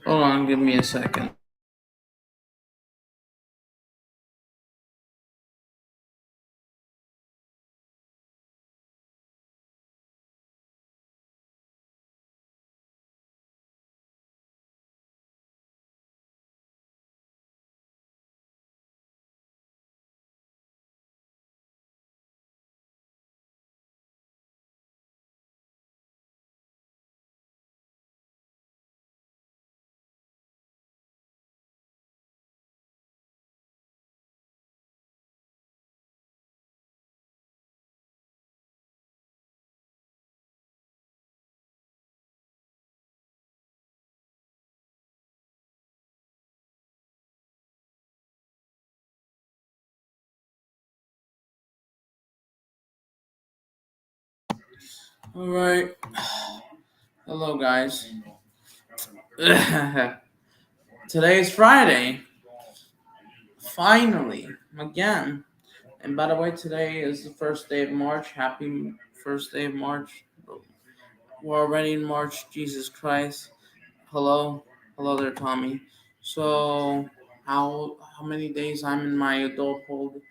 Hold on, give me a second. All right. Hello, guys. Today is Friday. Finally, again. And by the way, today is the first day of March. Happy first day of March. We're already in March. Jesus Christ. Hello. Hello there, Tommy. So, how many days I'm in my adulthood?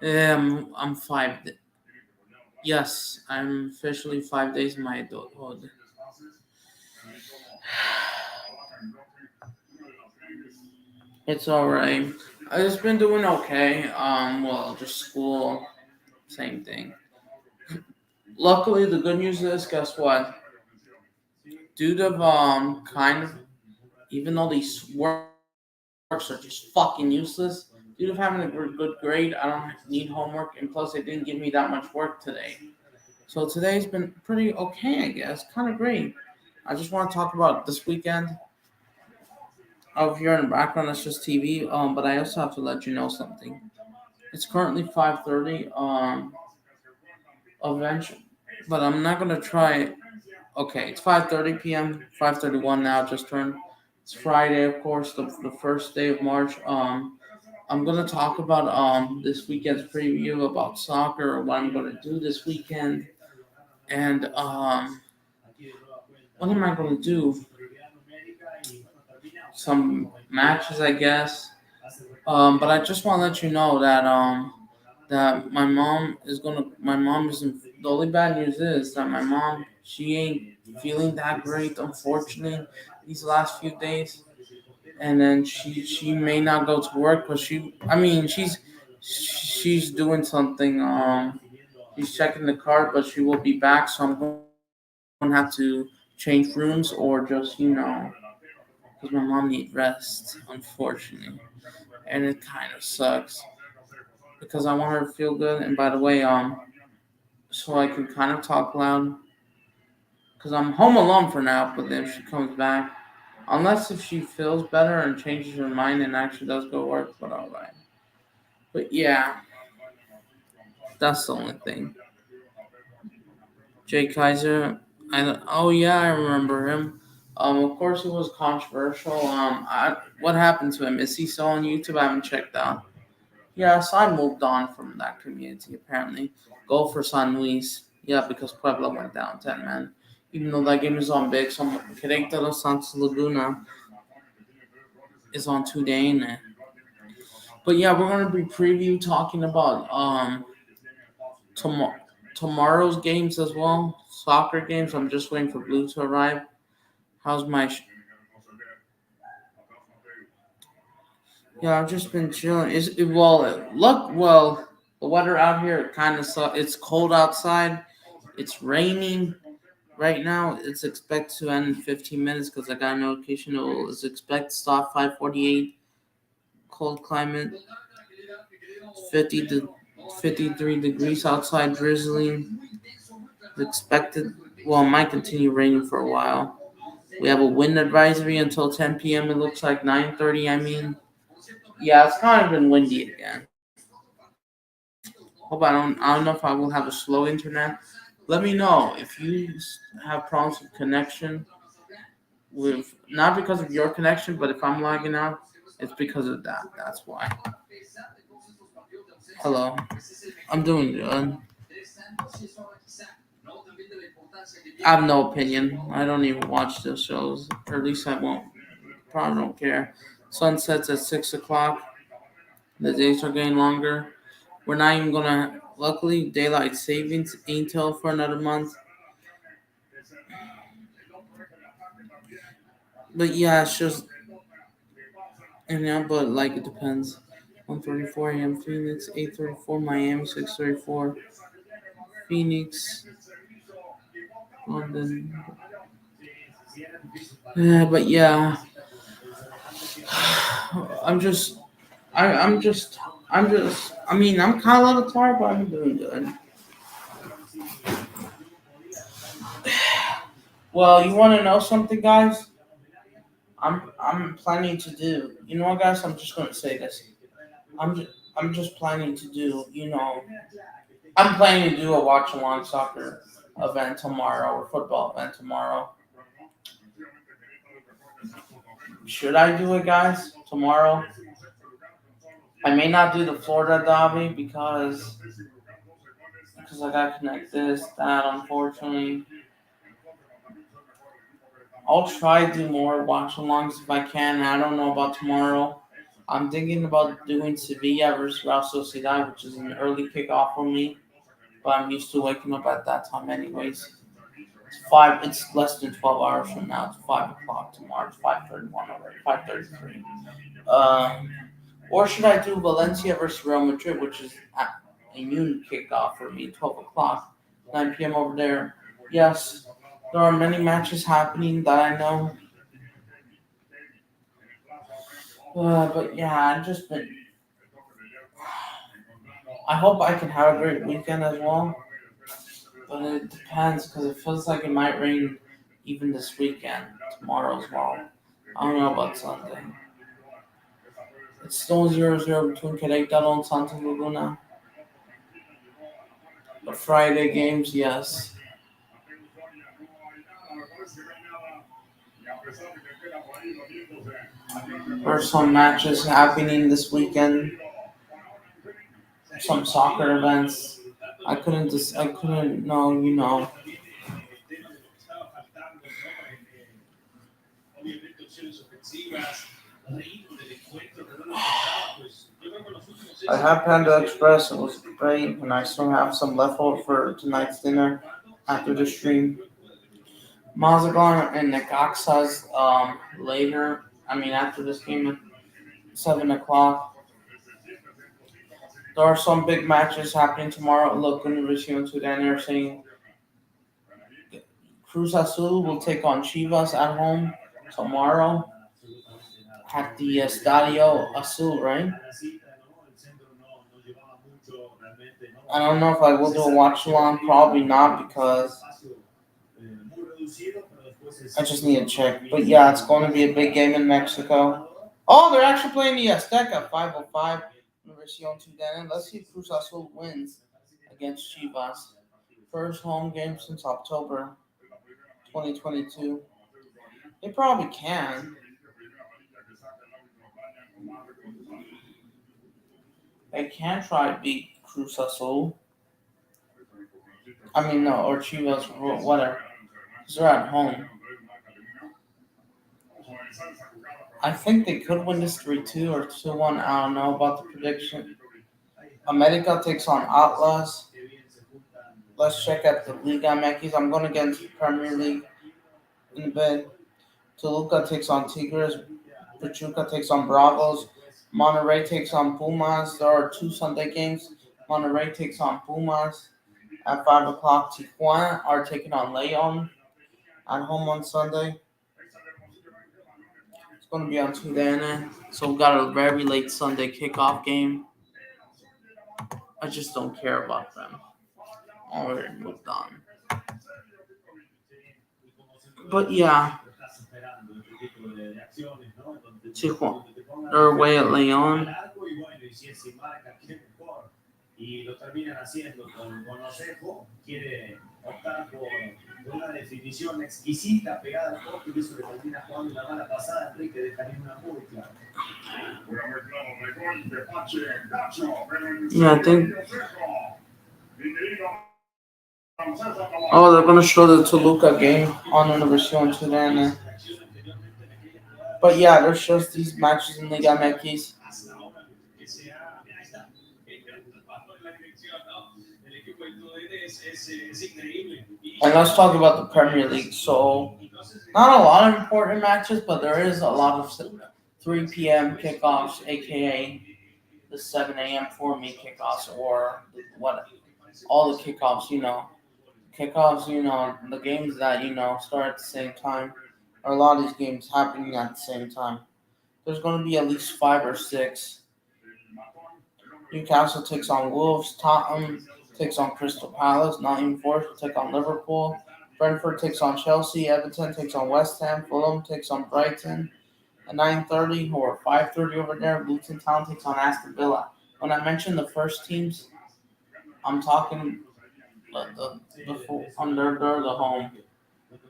I'm 5. Yes, I'm officially 5 days in my adulthood. It's alright. I've just been doing okay. Well, just school, same thing. Luckily, the good news is, guess what? Due to kind of, even though these works are just fucking useless, due to having a good grade, I don't need homework, and plus, they didn't give me that much work today. So today's been pretty okay, I guess. Kind of great. I just want to talk about this weekend. Over here in the background, it's just TV. But I also have to let you know something. It's currently 5:30. Eventually, but I'm not gonna try. Okay, it's 5:30 p.m. 5:31 now. Just turned. It's Friday, of course, the first day of March. I'm gonna talk about this weekend's preview about soccer, what I'm gonna do this weekend, and what am I gonna do? Some matches, I guess. But I just want to let you know that my mom isn't. The only bad news is that my mom, she ain't feeling that great, unfortunately, these last few days. And then she may not go to work, but she's doing something. She's checking the card, but she will be back. So I'm going to have to change rooms or just because my mom needs rest, unfortunately, and it kind of sucks because I want her to feel good. And by the way, so I can kind of talk loud because I'm home alone for now. But then if she comes back, unless if she feels better and changes her mind and actually does go work, but all right. But yeah, that's the only thing. Jay Kaiser, oh yeah, I remember him. Of course it was controversial. What happened to him? Is he still on YouTube? I haven't checked out. Yeah, so I moved on from that community apparently. Go for San Luis. Yeah, because Puebla went down 10 man. Even though that game is on big, some Querétaro Santos Laguna is on today. But yeah, we're gonna be preview talking about tomorrow tomorrow's games as well. Soccer games. I'm just waiting for Blue to arrive. How's my Yeah, I've just been chilling. The weather out here kind of sucks. It's cold outside. It's raining right now. It's expected to end in 15 minutes because I got a notification. It's expected to stop 5:48. Cold climate, 50 to 53 degrees outside, drizzling. Expected. Well, it might continue raining for a while. We have a wind advisory until 10 p.m. It looks like 9:30. Yeah, it's kind of been windy again. Hope I don't know if I will have a slow internet. Let me know if you have problems with connection. With not because of your connection, but if I'm lagging out, it's because of that. That's why. Hello, I'm doing good. I have no opinion. I don't even watch those shows, or at least I won't. Probably don't care. Sun sets at 6 o'clock. The days are getting longer. We're not even gonna. Luckily, daylight savings ain't till for another month. But yeah, it's just but like it depends. 1:34 a.m. Phoenix, 8:34 Miami, 6:34 Phoenix, London. But yeah, I'm just, I'm just, I mean, I'm kind of a little tired, but I'm doing good. Well, you want to know something, guys? I'm planning to do. You know what, guys? I'm just gonna say this. I'm just planning to do. I'm planning to do a watch along soccer event tomorrow or football event tomorrow. Should I do it, guys? Tomorrow? I may not do the Florida Derby because I gotta connect this, that. Unfortunately, I'll try to do more watch alongs if I can. I don't know about tomorrow. I'm thinking about doing Sevilla versus Real Sociedad, which is an early kickoff for me, but I'm used to waking up at that time anyways. It's five. It's less than 12 hours from now. It's 5 o'clock tomorrow. It's 5:31 already. 5:33. Uh, or should I do Valencia versus Real Madrid, which is at a noon kickoff for me, 12 o'clock, 9 p.m. over there. Yes, there are many matches happening that I know. But yeah, I've just been. I hope I can have a great weekend as well. But it depends because it feels like it might rain even this weekend, tomorrow as well. I don't know about Sunday. It's still 0-0 between Querétaro and Santos Laguna. The Friday games, yes. There's some matches happening this weekend, some soccer events. I couldn't know. I had Panda Express. It was great, and I still have some leftover for tonight's dinner after the stream. Mazagon and Necaxa's later. I mean, after this game at 7 o'clock. There are some big matches happening tomorrow. Look, Universidad Sudan are saying Cruz Azul will take on Chivas at home tomorrow at the Estadio Azul, right? I don't know if I will do a watch along. Probably not because I just need to check. But yeah, it's going to be a big game in Mexico. Oh, they're actually playing the Azteca 5:05 Universidad Sudan. Let's see if Cruz Azul wins against Chivas. First home game since October 2022. They probably can. They can try to beat Cruz Azul. I mean, no, or Chivas, whatever. Because they're at home. I think they could win this 3-2 or 2-1. I don't know about the prediction. America takes on Atlas. Let's check out the Liga MX. I'm going to get into the Premier League in a bit. Toluca takes on Tigres. Pachuca takes on Bravos. Monterrey takes on Pumas. There are two Sunday games. Monterrey takes on Pumas at 5 o'clock. Tijuana are taking on Leon at home on Sunday. It's going to be on Tudana. So we got a very late Sunday kickoff game. I just don't care about them. Already moved on. But yeah, Tijuana. They're away at Leon. Yeah, I think Oh, they're gonna show the Toluca game on Univision today. But yeah, there's just these matches in Liga MX. And let's talk about the Premier League. So, not a lot of important matches, but there is a lot of 3 p.m. kickoffs, aka the 7 a.m. for me kickoffs, or what all the kickoffs, the games that start at the same time, or a lot of these games happening at the same time. There's going to be at least five or six. Newcastle takes on Wolves. Tottenham takes on Crystal Palace. Nottingham Forest will take on Liverpool. Brentford takes on Chelsea. Everton takes on West Ham. Fulham takes on Brighton. At 9:30 or 5:30 over there, Luton Town takes on Aston Villa. When I mentioned the first teams, I'm talking they're the home.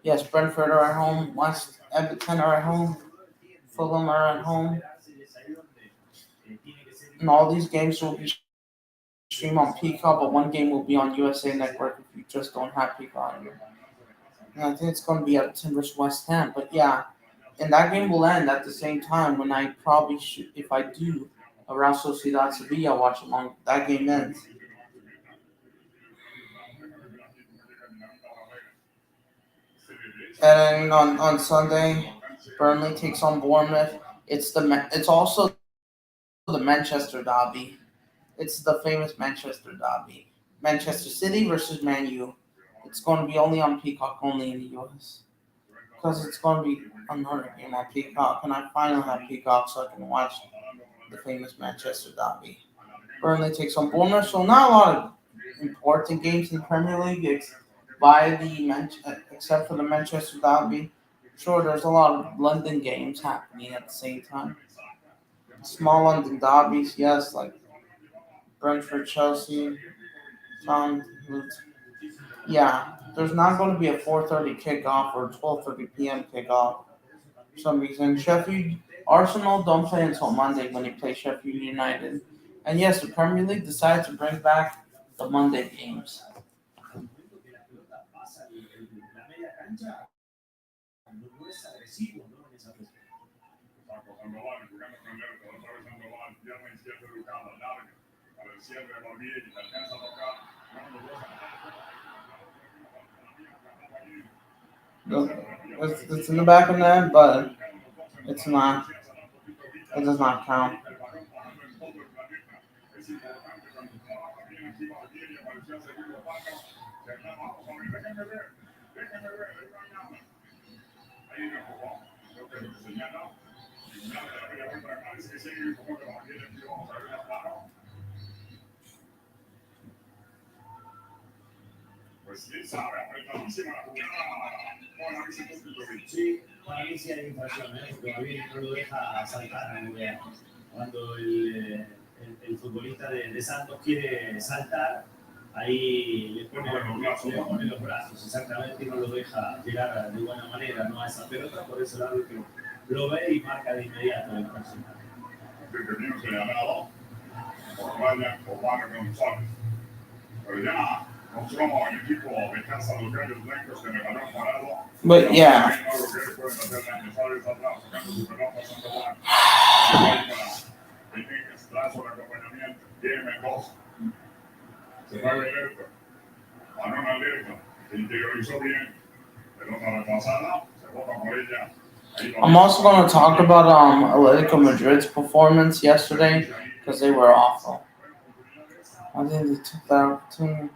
Yes, Brentford are at home. West Everton are at home. Fulham are at home. And all these games will be streamed on Peacock, but one game will be on USA Network if you just don't have Peacock. And I think it's going to be Everton versus West Ham. But yeah, and that game will end at the same time when I probably should, if I do, a Real Sociedad Sevilla watch along. That game ends. And then on Sunday, Burnley takes on Bournemouth. It's also the Manchester Derby. It's the famous Manchester Derby. Manchester City versus Man U. It's going to be only on Peacock, only in the US. Because it's going to be another game on Peacock, and I finally have Peacock so I can watch the famous Manchester Derby. Burnley takes on Bournemouth, so not a lot of important games in the Premier League except for the Manchester Derby. Sure, there's a lot of London games happening at the same time. Small London derbies, yes, like Brentford, Chelsea, Tom. Yeah, there's not going to be a 4:30 kickoff or 12:30 p.m. kickoff for some reason. Sheffield Arsenal don't play until Monday when they play Sheffield United. And yes, the Premier League decided to bring back the Monday games. It's in the back of the net, but it's not. It does not count. But yeah, I'm also going to talk about Atletico Madrid's performance yesterday because they were awful. I think they took that opportunity.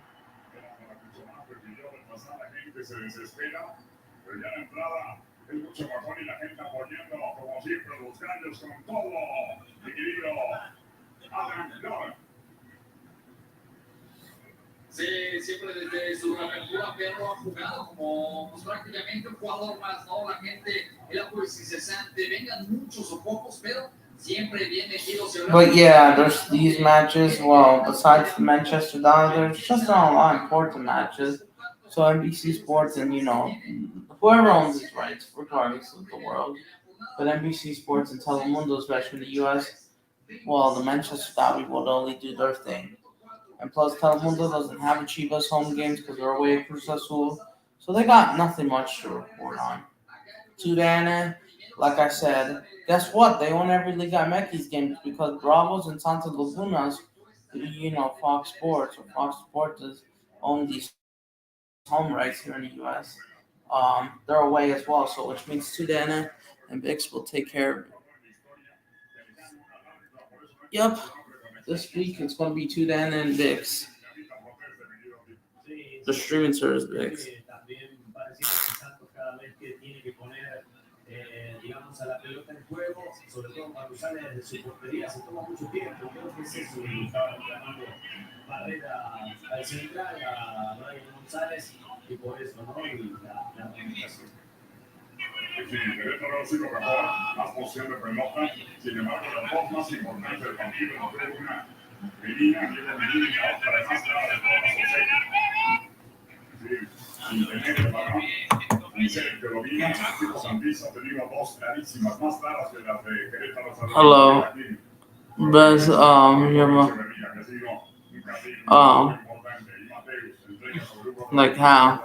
But yeah, there's these matches. Well, besides the Manchester Derby, there's just not a lot of important matches. So NBC Sports and whoever owns these rights, regardless of the world, but NBC Sports and Telemundo, especially in the US, well, the Manchester Derby will only do their thing. And plus, Telemundo doesn't have Chivas home games because they're away at Cruz Azul. So they got nothing much to report on. Tudana, like I said, guess what? They own every Liga MX games because Bravos and Santa Lagunas, Fox Sports or Fox Sports own these home rights here in the U.S. They're away as well, so which means Tudana and Bix will take care of it. Yep, this week it's going to be Tudana and Bix, the streaming service Bix. Hello, Bez. Um, like how?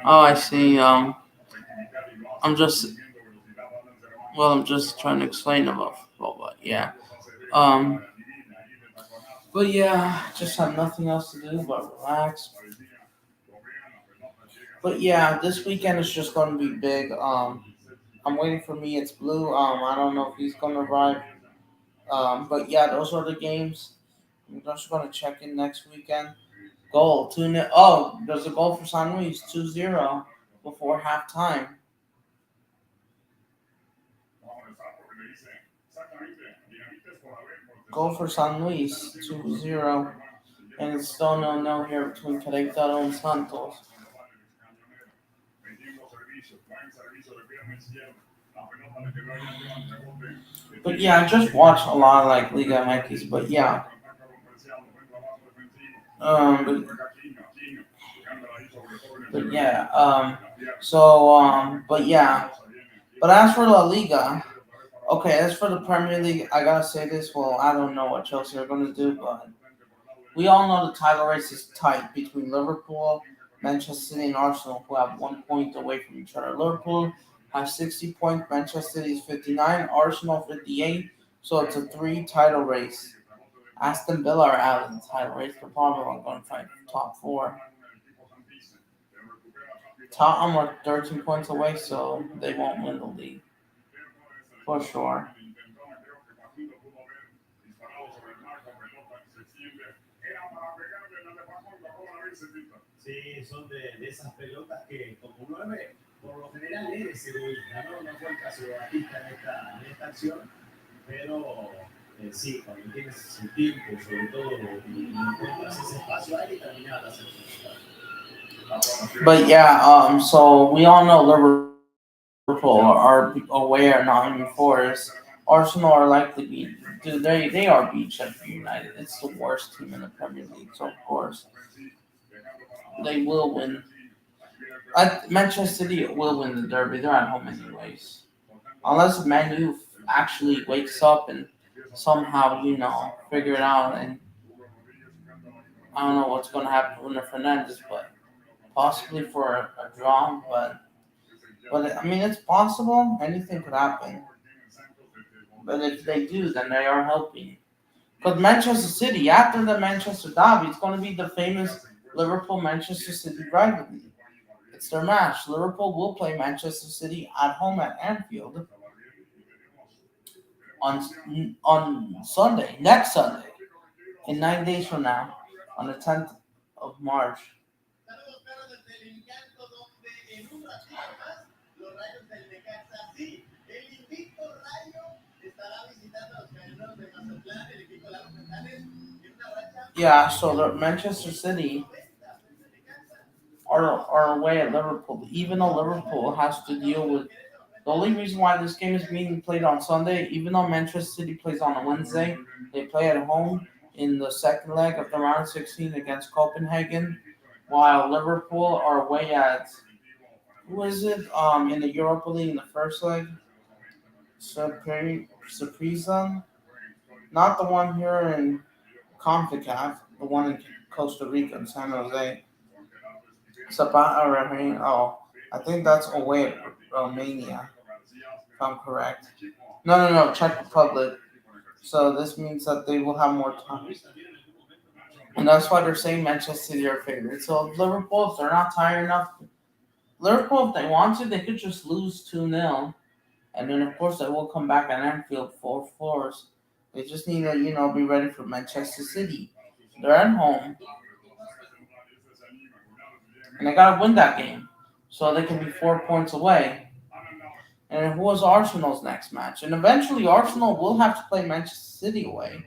Oh, I see. I'm just I'm just trying to explain about football, but yeah. Um, but yeah, just have nothing else to do but relax. But yeah, this weekend is just going to be big. I'm waiting for me. It's Blue. I don't know if he's going to arrive. But yeah, those are the games. I'm just going to check in next weekend. Goal 2-0. Oh, there's a goal for San Luis 2-0 before halftime. Goal for San Luis 2-0. And it's still 0-0 here between Querétaro and Santos. But yeah, I just watched a lot of like Liga MX. But yeah, but yeah, but yeah, but as for La Liga, okay, as for the Premier League, I gotta say this. Well, I don't know what Chelsea are gonna do, but we all know the title race is tight between Liverpool, Manchester City, and Arsenal, who have 1 point away from each other. Liverpool has 60 points, Manchester City is 59, Arsenal 58. So it's a three-title race. Aston Villa are out of the title race. They're probably going to fight top four. Tottenham are 13 points away, so they won't win the league for sure. But yeah, so we all know Liverpool are away are Nottingham Forest. Arsenal are likely be they are beat Sheffield United. It's the worst team in the Premier League, so of course they will win. Manchester City will win the derby. They're at home anyways, unless Man U actually wakes up and somehow figure it out. And I don't know what's going to happen to Bruno Fernandes, but possibly for a draw. But I mean, it's possible. Anything could happen. But if they do, then they are helping. Because Manchester City, after the Manchester derby, it's going to be the famous Liverpool Manchester City rivalry. It's their match. Liverpool will play Manchester City at home at Anfield on Sunday, next Sunday, in 9 days from now, on the 10th of March. Yeah, so the Manchester City are away at Liverpool. Even though Liverpool has to deal with the only reason why this game is being played on Sunday, even though Manchester City plays on a Wednesday, they play at home in the second leg of the round of 16 against Copenhagen, while Liverpool are away at who is it? In the Europa League in the first leg, Surprise. Not the one here in CONCACAF, the one in Costa Rica and San Jose. Sabah, oh, I think that's away at Romania, if I'm correct. No, no, no, Czech Republic. So this means that they will have more time. And that's why they're saying Manchester City are favorites. So Liverpool, if they're not tired enough, Liverpool, if they want to, they could just lose 2-0. And then, of course, they will come back at Anfield full force. They just need to, be ready for Manchester City. They're at home, and they got to win that game. So they can be 4 points away. And who was Arsenal's next match? And eventually, Arsenal will have to play Manchester City away.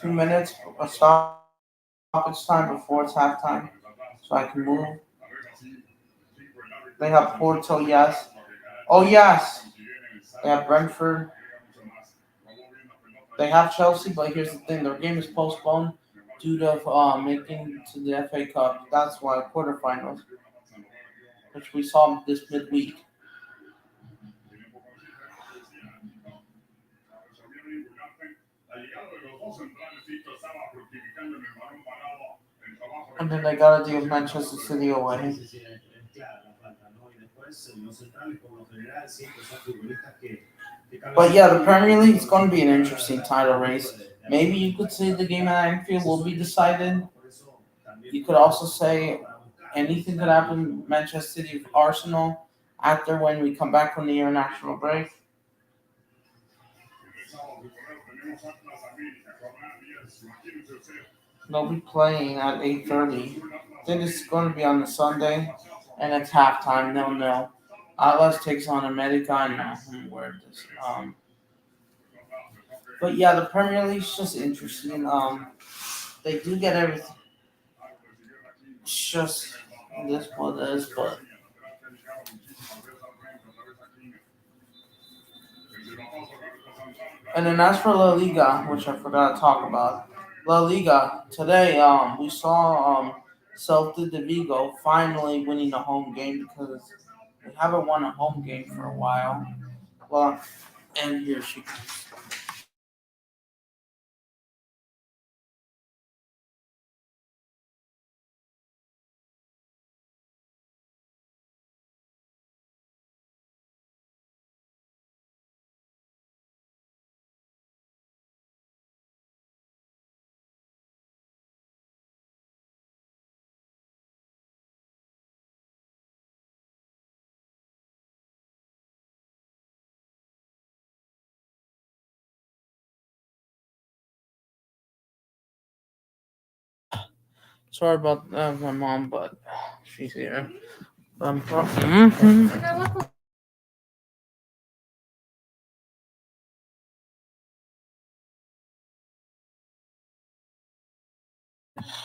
2 minutes, a stoppage time before it's halftime, so I can move. They have Porto, yes. Oh, yes. They have Brentford. They have Chelsea, but here's the thing: their game is postponed due to making to the FA Cup. That's why quarterfinals, which we saw this midweek. And then they gotta deal with Manchester City away. But yeah, the Premier League is going to be an interesting title race. Maybe you could say the game at Anfield will be decided. You could also say anything could happen. Manchester City, Arsenal, after when we come back from the international break. They'll be playing at 8:30. I think it's going to be on the Sunday, and it's halftime. No. Atlas takes on America. I know where this. But yeah, the Premier League's just interesting. They do get everything. It's just this what it is, but and then as for La Liga, which I forgot to talk about, La Liga today, we saw Celta de Vigo finally winning a home game because they haven't won a home game for a while. Well, and here she comes. Sorry about my mom, but she's here.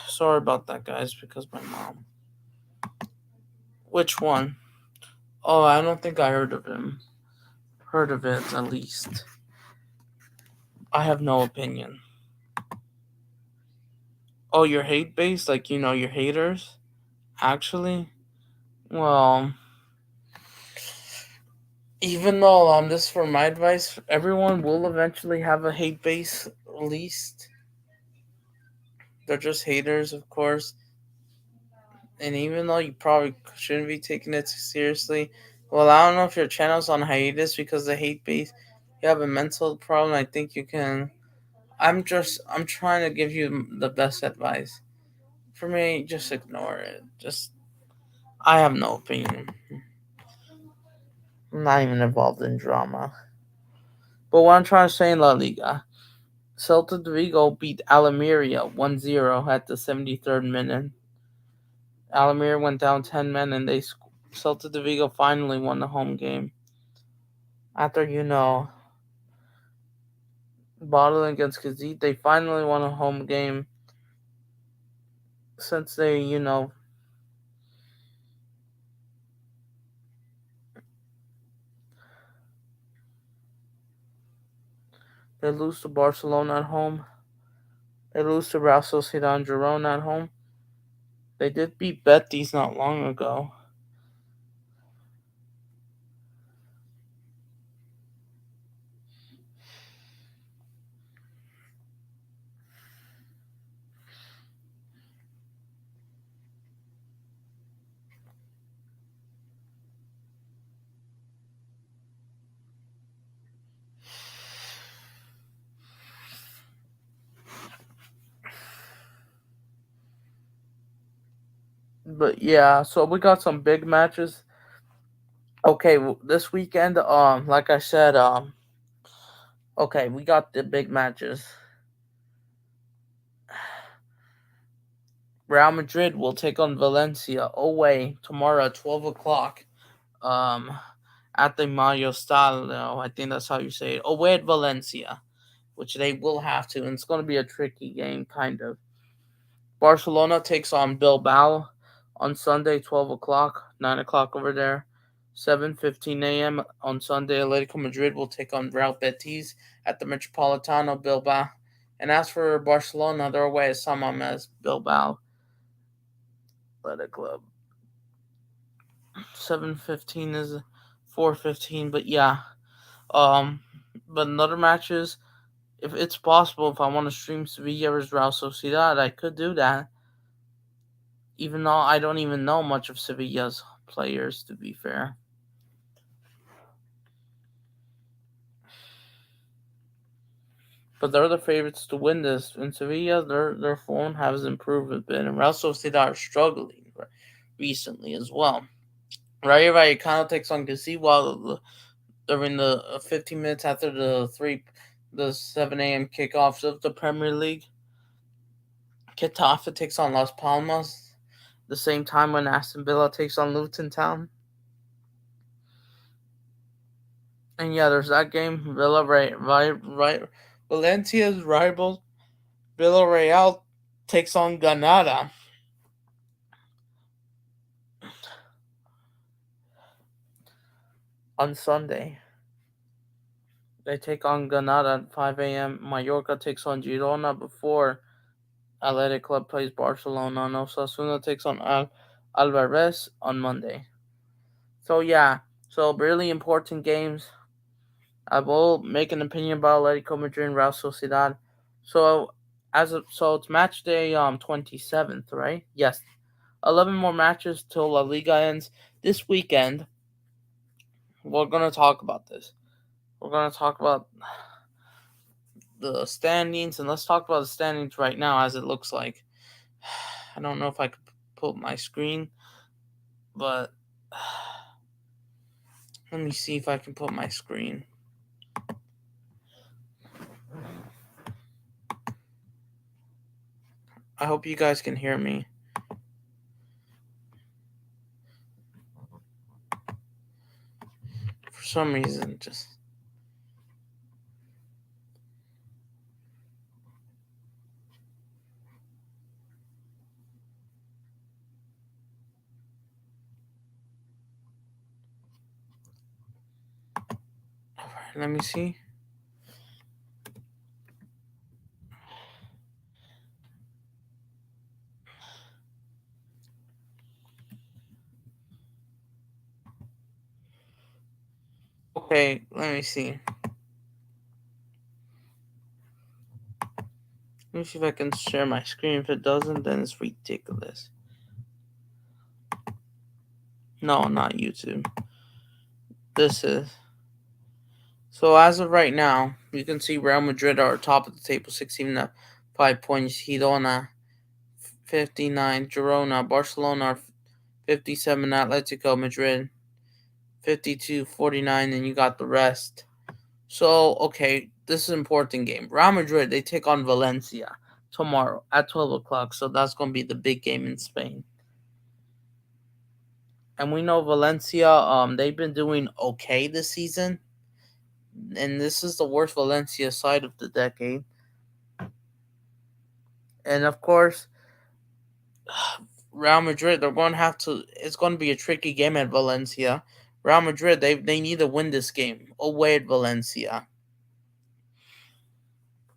Sorry about that, guys, because my mom. Which one? Oh, I don't think I heard of him. Heard of it, at least. I have no opinion. Oh, you're hate based? Like, your haters? Actually? Well, even though this is for my advice, everyone will eventually have a hate base, at least. They're just haters, of course. And even though you probably shouldn't be taking it too seriously, well, I don't know if your channel's on hiatus because of hate base. You have a mental problem. I think you can. I'm trying to give you the best advice. For me, just ignore it. I have no opinion. I'm not even involved in drama. But what I'm trying to say in La Liga, Celta de Vigo beat Almeria 1-0 at the 73rd minute. Almeria went down 10 men and Celta de Vigo finally won the home game. After, battling against Kazit, they finally won a home game since they lose to Barcelona at home. They lose to Real Sociedad and Girona at home. They did beat Betis not long ago. But yeah, so we got some big matches. Okay, this weekend, like I said, okay, we got the big matches. Real Madrid will take on Valencia away tomorrow at 12 o'clock. Um, at the Mario Stadio, I think that's how you say it. Away at Valencia, which they will have to, and it's going to be a tricky game, kind of. Barcelona takes on Bilbao on Sunday, 12 o'clock, 9 o'clock over there. 7:15 a.m. on Sunday, Atletico Madrid will take on Real Betis at the Metropolitano Bilbao. And as for Barcelona, they're away at San Mamés Bilbao Athletic Club. 7:15 is 4:15, but yeah. Um, but in other matches, if it's possible, if I want to stream Sevilla versus Real Sociedad, I could do that. Even though I don't even know much of Sevilla's players, to be fair. But they're the favorites to win this. In Sevilla, their form has improved a bit, and Real Sociedad are struggling recently as well. Rayo Vallecano takes on Gazzi during the 15 minutes after the 7 a.m. kickoffs of the Premier League. Getafe takes on Las Palmas the same time when Aston Villa takes on Luton Town. And yeah, there's that game. Valencia's rival Villarreal takes on Granada on Sunday. They take on Granada at 5 a.m. Mallorca takes on Girona before Athletic Club plays Barcelona. And Osasuna takes on Alvarez on Monday. So yeah, so really important games. I will make an opinion about Atletico Madrid and Real Sociedad. So so it's match day 27th, right? Yes. 11 more matches till La Liga ends this weekend. We're going to talk about this. We're going to talk about the standings, and let's talk about the standings right now as it looks like. I don't know if I could put my screen, but let me see if I can put my screen. I hope you guys can hear me. For some reason, just... Alright, let me see. Okay, let me see. Let me see if I can share my screen. If it doesn't, then it's ridiculous. No, not YouTube. This is. So as of right now, you can see Real Madrid are top of the table, 16 up, 5 points. Girona, 59. Girona, Barcelona, 57. Atletico Madrid, 52, 49. And you got the rest. So, okay, this is an important game. Real Madrid, they take on Valencia tomorrow at 12 o'clock. So that's going to be the big game in Spain. And we know Valencia, they've been doing okay this season. And this is the worst Valencia side of the decade. And of course, Real Madrid, they're going to have to. It's going to be a tricky game at Valencia. Real Madrid, they need to win this game away at Valencia.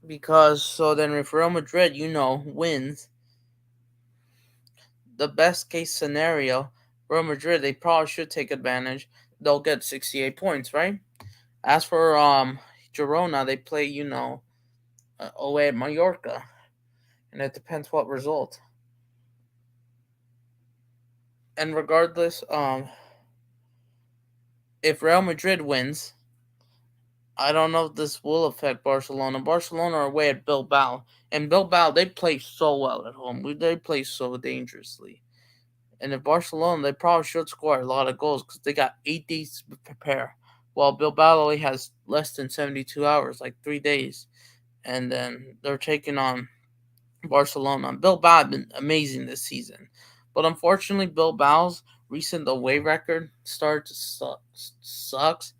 Because so then, if Real Madrid, wins, the best case scenario, Real Madrid, they probably should take advantage. They'll get 68 points, right? As for Girona, they play away at Mallorca, and it depends what result. And regardless, if Real Madrid wins, I don't know if this will affect Barcelona. Barcelona are away at Bilbao, and Bilbao, they play so well at home. They play so dangerously, And if Barcelona, they probably should score a lot of goals because they got 8 days to prepare. While Bilbao only has less than 72 hours, like 3 days. And then they're taking on Barcelona. Bilbao have been amazing this season. But unfortunately, Bilbao's recent away record started to sucks.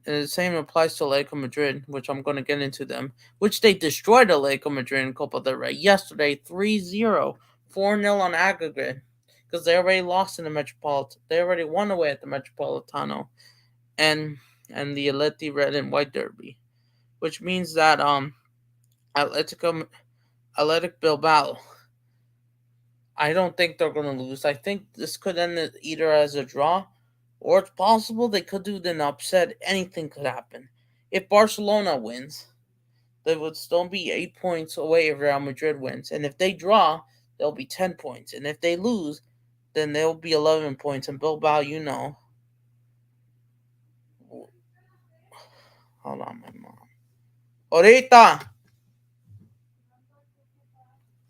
And the same applies to Atletico Madrid, which I'm going to get into them, which they destroyed Atletico Madrid in Copa del Rey yesterday 3-0, 4-0 on aggregate, because they already lost in the Metropolitan. They already won away at the Metropolitano and the Atleti Red and White Derby, which means that Atletico Athletic Bilbao, I don't think they're going to lose. I think this could end either as a draw or it's possible they could do an upset. Anything could happen. If Barcelona wins, they would still be 8 points away if Real Madrid wins. And if they draw, they'll be 10 points. And if they lose, then they'll be 11 points. And Bilbao, hold on, my mom. Ahorita,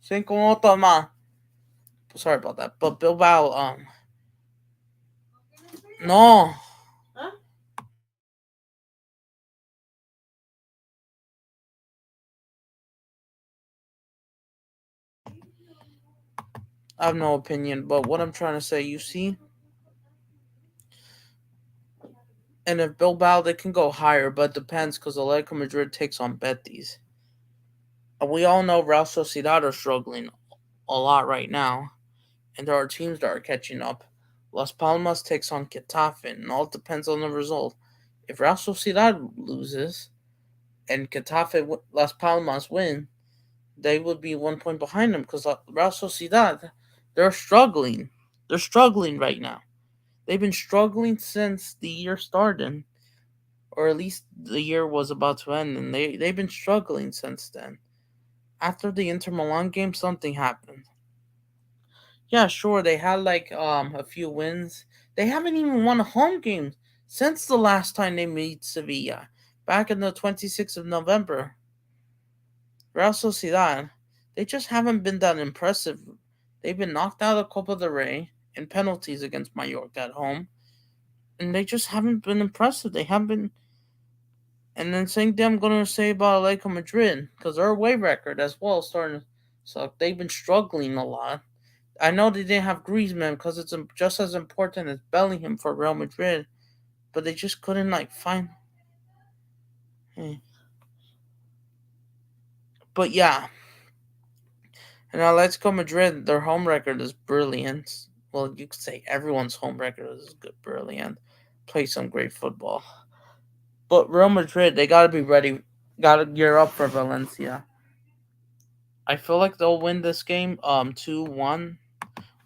5 minutos más. Sorry about that. But Bilbao, no. I have no opinion, but what I'm trying to say, you see, and if Bilbao, they can go higher, but it depends because Atletico Madrid takes on Betis. And we all know Real Sociedad are struggling a lot right now, and there are teams that are catching up. Las Palmas takes on Getafe, and all depends on the result. If Real Sociedad loses and Getafe Las Palmas win, they would be 1 point behind them because Real Sociedad, they're struggling. They're struggling right now. They've been struggling since the year started, or at least the year was about to end, and they've been struggling since then. After the Inter Milan game, something happened. Yeah, sure, they had like a few wins. They haven't even won a home game since the last time they meet Sevilla, back in the 26th of November. Real Sociedad, they just haven't been that impressive. They've been knocked out of Copa del Rey in penalties against Mallorca at home, and they just haven't been impressive. They haven't been. And then same thing I'm gonna say about Atletico Madrid because their away record as well is starting to suck. They've been struggling a lot. I know they didn't have Griezmann because it's just as important as Bellingham for Real Madrid, but they just couldn't like find. eh. But yeah, and Atletico Madrid, their home record is brilliant. Well, you could say everyone's home record is good, brilliant. Play some great football. But Real Madrid, they gotta be ready. Gotta gear up for Valencia. I feel like they'll win this game 2-1,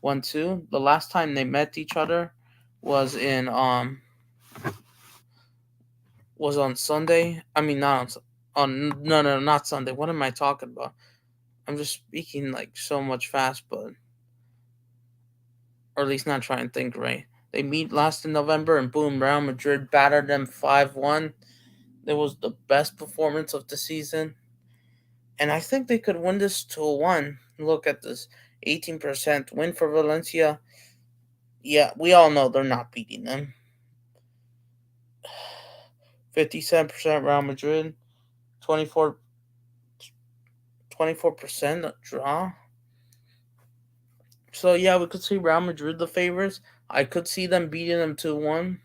1-2. The last time they met each other was in was on Sunday. I mean not on no, not Sunday. What am I talking about? I'm just speaking like so much fast, but or at least not trying to think right. They meet last in November and boom, Real Madrid battered them 5-1. It was the best performance of the season. And I think they could win this 2-1. Look at this 18% win for Valencia. Yeah, we all know they're not beating them. 57% Real Madrid, 24 24% draw. So yeah, we could see Real Madrid the favorites. I could see them beating them 2-1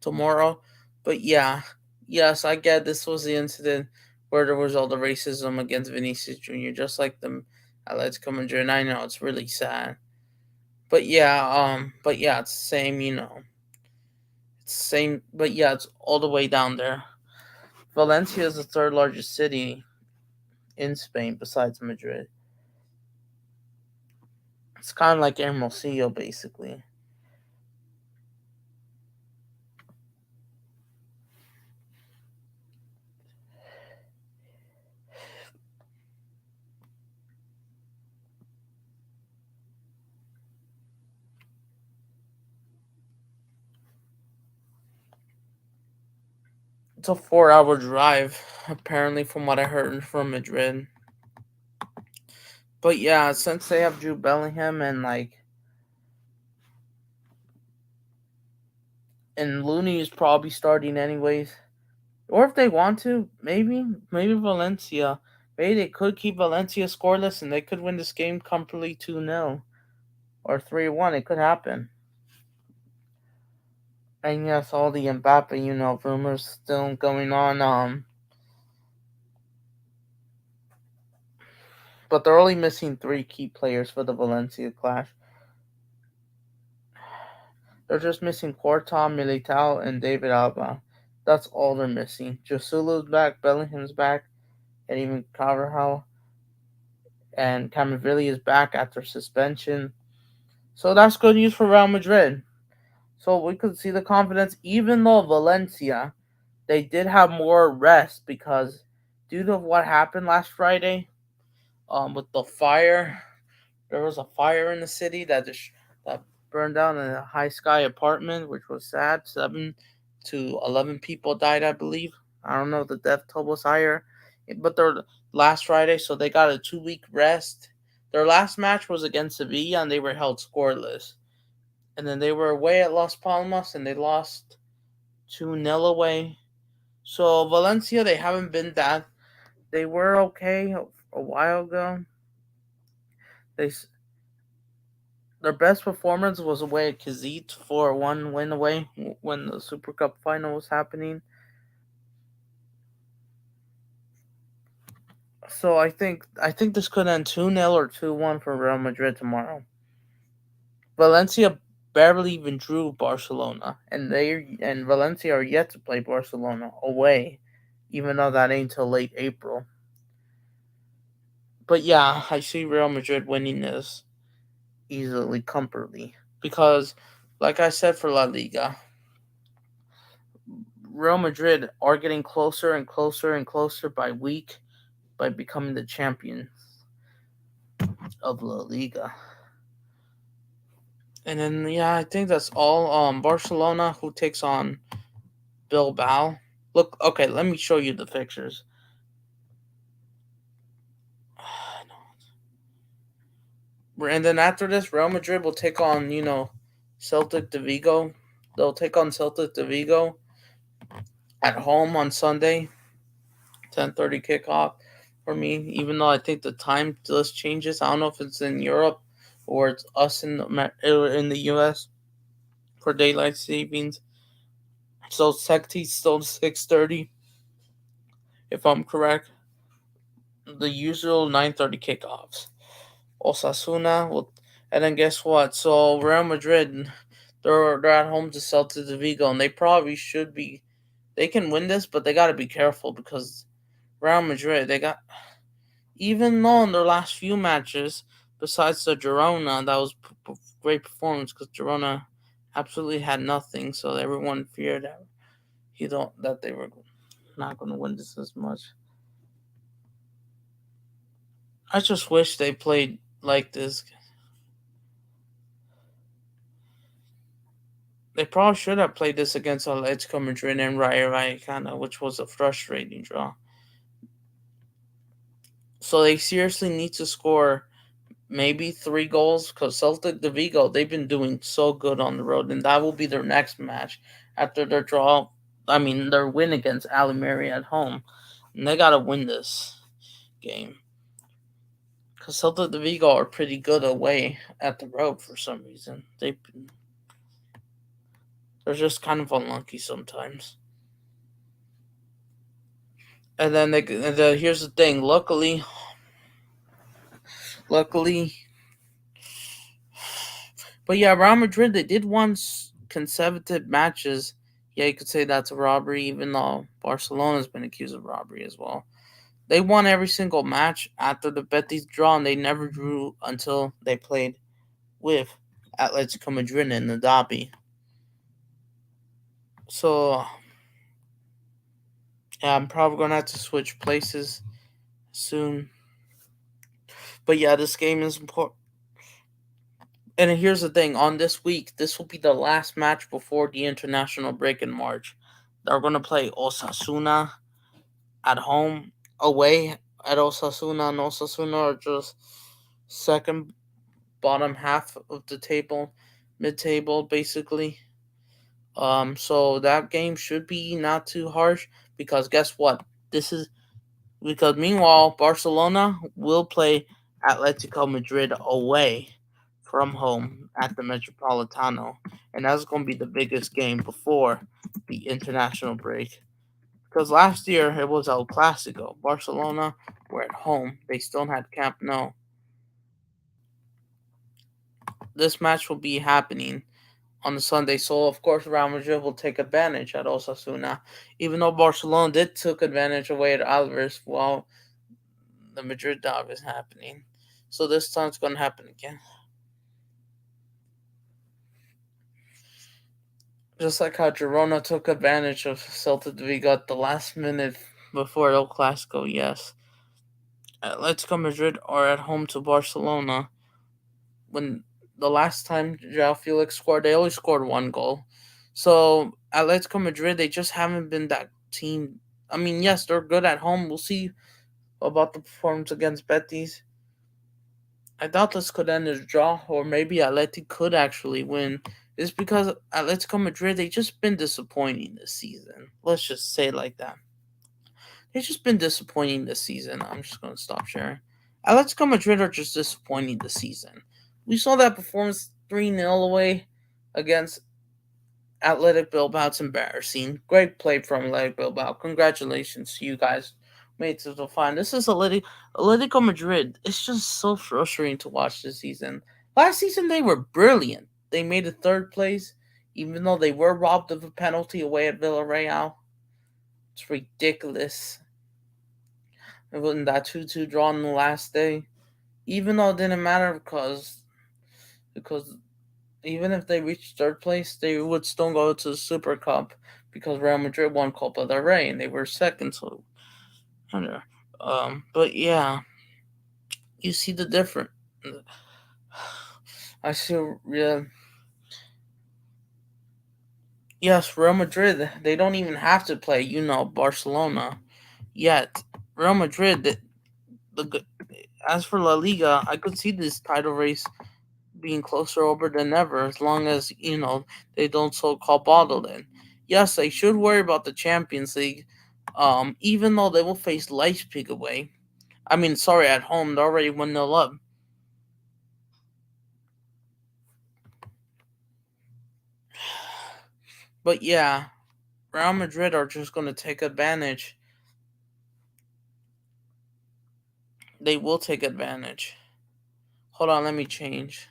tomorrow. But yeah, yes, I get this was the incident where there was all the racism against Vinicius Jr. Just like the Atletico Madrid. And I know it's really sad. But yeah, it's the same, It's the same, but yeah, it's all the way down there. Valencia is the third largest city in Spain besides Madrid. It's kind of like Hermosillo, basically. It's a 4-hour drive, apparently, from what I heard from Madrid. But yeah, since they have Jude Bellingham and like and Looney is probably starting anyways. Or if they want to, maybe Valencia. Maybe they could keep Valencia scoreless and they could win this game comfortably 2-0 or 3-1. It could happen. And yes, all the Mbappe, rumors still going on. But they're only missing three key players for the Valencia clash. They're just missing Courtois, Militao, and David Alba. That's all they're missing. Josulu's back, Bellingham's back, and even Carvajal and Camavilli is back after suspension. So that's good news for Real Madrid. So we could see the confidence, even though Valencia, they did have more rest because due to what happened last Friday, with the fire, there was a fire in the city that burned down a high sky apartment, which was sad. 7 to 11 people died, I believe. I don't know if the death toll was higher, but their last Friday, so they got a 2 week rest. Their last match was against Sevilla, and they were held scoreless. And then they were away at Las Palmas, and they lost 2-0 away. So Valencia, they haven't been that. They were okay a while ago. They Their best performance was away at Kazit 4-1 win away when the Super Cup final was happening. So I think this could end 2-0 or 2-1 for Real Madrid tomorrow. Valencia barely even drew Barcelona, and Valencia are yet to play Barcelona away, even though that ain't till late April. But yeah, I see Real Madrid winning this easily, comfortably, because, like I said for La Liga, Real Madrid are getting closer and closer and closer by week by becoming the champions of La Liga. And then yeah, I think that's all. Barcelona, who takes on Bilbao. Look, okay, let me show you the fixtures. And then after this, Real Madrid will take on Celtic de Vigo. They'll take on Celtic de Vigo at home on Sunday, 10:30 kickoff for me. Even though I think the time list changes, I don't know if it's in Europe or it's us in the U.S. for daylight savings. So Celtic's still 6:30, if I'm correct. The usual 9:30 kickoffs. Osasuna will, and then guess what? So Real Madrid, they're at home to Celta de Vigo, and they probably should be. They can win this, but they got to be careful because Real Madrid, they got, even though in their last few matches, besides the Girona, that was great performance because Girona absolutely had nothing, so everyone feared that they were not going to win this as much. I just wish they played like this. They probably should have played this against Atletico Madrid and Rayo Vallecano, which was a frustrating draw. So they seriously need to score maybe 3 goals because Celtic de Vigo, they've been doing so good on the road, and that will be their next match after their draw. I mean, their win against Alimeri at home, and they gotta win this game because Celtic de Vigo are pretty good away at the road for some reason. They're just kind of unlucky sometimes. And then here's the thing. Luckily, but yeah, Real Madrid, they did won consecutive matches. Yeah, you could say that's a robbery, even though Barcelona's been accused of robbery as well. They won every single match after the Betis draw, and they never drew until they played with Atletico Madrid in the derby. So yeah, I'm probably gonna have to switch places soon. But yeah, this game is important. And here's the thing: on this week, this will be the last match before the international break in March. They're gonna play Osasuna at home, away at Osasuna, and Osasuna are just second bottom half of the table, mid table basically. So that game should be not too harsh because guess what? This is because meanwhile Barcelona will play Atletico Madrid away from home at the Metropolitano, and that's going to be the biggest game before the international break. Because last year it was El Clasico. Barcelona were at home; they still had Camp Nou. This match will be happening on the Sunday, so of course Real Madrid will take advantage at Osasuna, even though Barcelona did took advantage away at Alves while the Madrid dog is happening. So this time it's going to happen again. Just like how Girona took advantage of Celta de Vigo at the last minute before El Clasico, yes. Atletico Madrid are at home to Barcelona. When the last time Joao Felix scored, they only scored one goal. So Atletico Madrid, they just haven't been that team. I mean, yes, they're good at home. We'll see about the performance against Betis. I doubt this could end as a draw, or maybe Atleti could actually win. It's because Atletico Madrid, they just been disappointing this season. Let's just say it like that. They've just been disappointing this season. I'm just going to stop sharing. Atletico Madrid are just disappointing this season. We saw that performance 3-0 away against Athletic Bilbao. It's embarrassing. Great play from Athletic Bilbao. Congratulations to you guys. Made it to the final. This is Atletico Madrid. It's just so frustrating to watch this season. Last season they were brilliant. They made a third place, even though they were robbed of a penalty away at Villarreal. It's ridiculous. It wasn't that 2-2 draw on the last day. Even though it didn't matter because even if they reached third place, they would still go to the Super Cup because Real Madrid won Copa del Rey and they were second. So, but yeah, you see the difference. I see. Yeah, yes, Real Madrid. They don't even have to play. Barcelona yet. Real Madrid. The as for La Liga, I could see this title race being closer over than ever as long as they don't so-called bottle it. Yes, they should worry about the Champions League, even though they will face Leipzig away. I mean, sorry, at home they're already 1-0 up. But yeah, Real Madrid are just going to take advantage. They will take advantage. Hold on, let me change.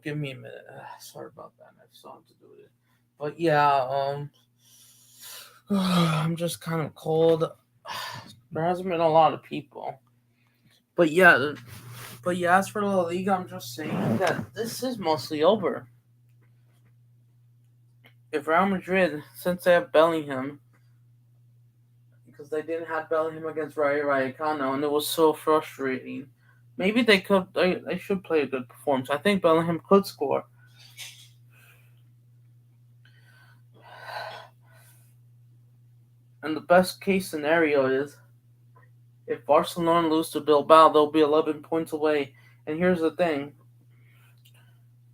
Give me a minute. Sorry about that. I have something to do with it. But yeah, I'm just kind of cold. There hasn't been a lot of people. But yeah, as for La Liga, I'm just saying that this is mostly over. If Real Madrid, since they have Bellingham, because they didn't have Bellingham against Rayo Vallecano, and it was so frustrating. Maybe they should play a good performance. I think Bellingham could score. And the best case scenario is if Barcelona lose to Bilbao, they'll be 11 points away. And here's the thing: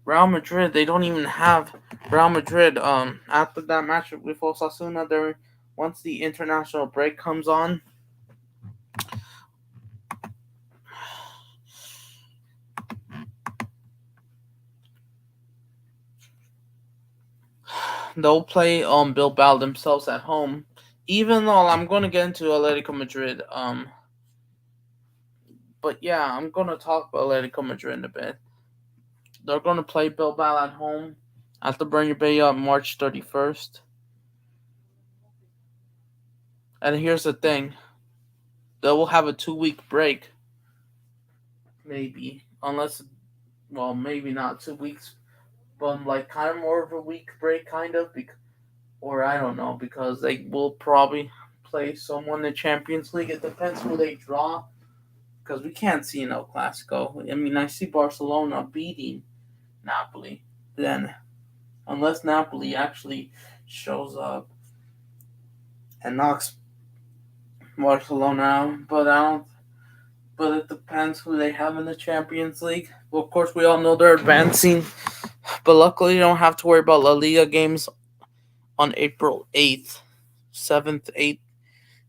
Real Madrid, they don't even have Real Madrid. After that match with Osasuna, there once the international break comes on, they'll play Bilbao themselves at home. Even though I'm going to get into Atletico Madrid, but yeah, I'm going to talk about Atletico Madrid in a bit. They're going to play Bilbao at home at the Bernabeu on March 31st. And here's the thing: They will have a 2 week break, maybe, unless well, maybe not 2 weeks, but like kind of more of a week break, kind of, or I don't know, because they will probably play someone in the Champions League. It depends who they draw, because we can't see no Clasico. I mean, I see Barcelona beating Napoli, then unless Napoli actually shows up and knocks Barcelona out, but I don't. But it depends who they have in the Champions League. Well, of course, we all know they're advancing, but luckily, you don't have to worry about La Liga games on April 8th, 7th, 8th,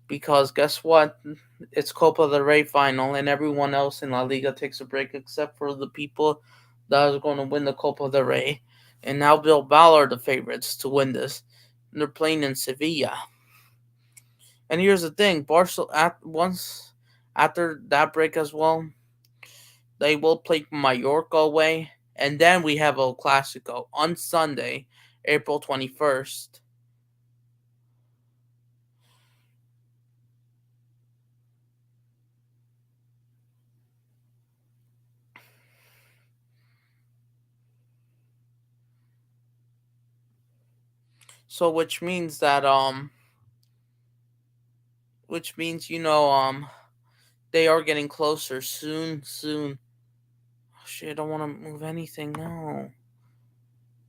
because guess what? It's Copa del Rey final, and everyone else in La Liga takes a break except for the people that are going to win the Copa del Rey. And now Bilbao are the favorites to win this. And they're playing in Sevilla. And here's the thing: once after that break as well, they will play Mallorca away, and then we have El Clasico on Sunday, April 21st. So which means they are getting closer soon. Oh, shit, I don't want to move anything. No.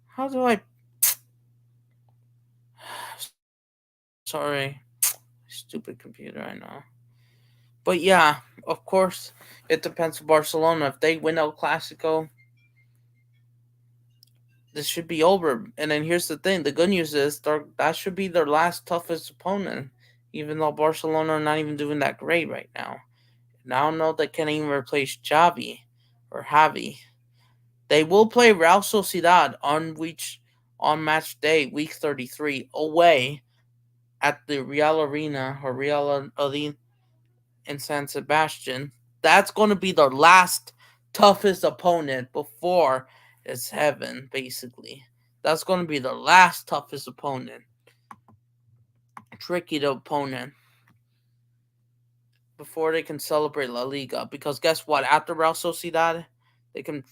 How do I? Sorry, stupid computer. I know. But yeah, of course, it depends on Barcelona. If they win El Clasico, this should be over. And then here's the thing: the good news is that should be their last toughest opponent. Even though Barcelona are not even doing that great right now. Now know they can't even replace Xavi or Javi. They will play Real Sociedad on match day week 33 away at the Real Arena or Real Arena in San Sebastian. That's going to be their last toughest opponent before it's heaven, basically. That's going to be their last toughest opponent. Tricky opponent before they can celebrate La Liga. Because guess what? After Real Sociedad, they can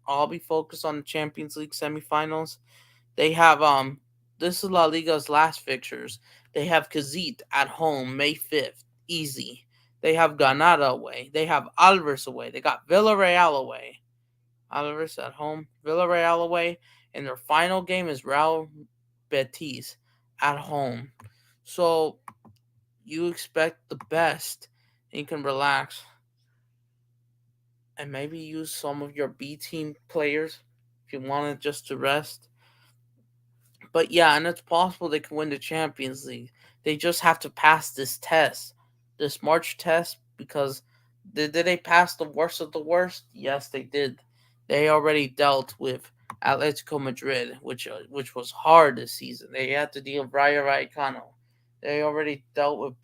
all be focused on the Champions League semifinals. They have this is La Liga's last fixtures. They have Kazit at home May 5th, easy. They have Granada away. They have Alves away. They got Villarreal away. Alves at home, Villarreal away, and their final game is Real Betis at home. So you expect the best, and you can relax and maybe use some of your B team players if you wanted just to rest. But yeah, and it's possible they can win the Champions League. They just have to pass this test, this March test, because did they pass the worst of the worst? Yes, they did. They already dealt with Atletico Madrid, which was hard this season. They had to deal with Rayo Vallecano. They already dealt with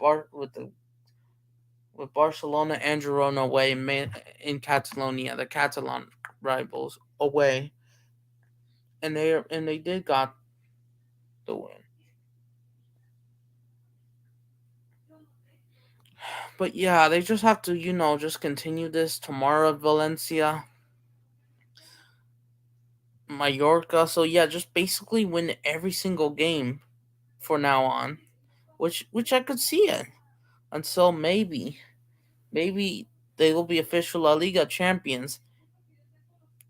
Barcelona and Girona away in Catalonia, the Catalan rivals away, and they did got the win. But yeah, they just have to, just continue this tomorrow at Valencia, Mallorca. So yeah, just basically win every single game for now on, which I could see it until maybe they will be official La Liga champions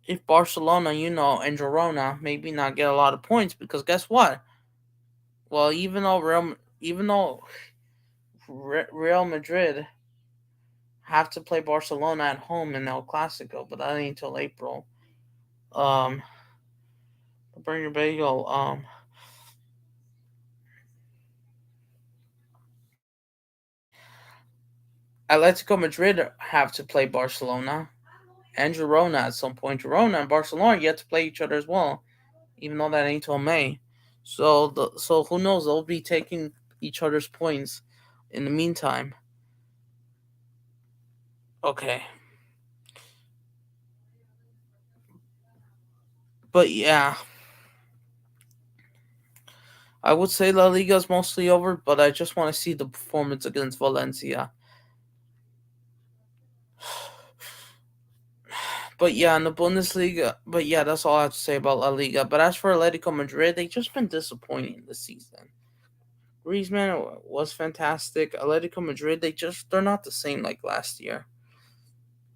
if Barcelona, and Girona maybe not get a lot of points because guess what? Well, even though Real Madrid have to play Barcelona at home in El Clasico, but that ain't until April. Um, Bring your bagel. Atletico Madrid have to play Barcelona and Girona at some point. Girona and Barcelona yet to play each other as well, even though that ain't till May. So who knows? They'll be taking each other's points in the meantime. Okay, but yeah, I would say La Liga is mostly over, but I just want to see the performance against Valencia. But yeah, in the Bundesliga, but yeah, that's all I have to say about La Liga. But as for Atletico Madrid, they've just been disappointing this season. Griezmann was fantastic. Atletico Madrid, they're not the same like last year.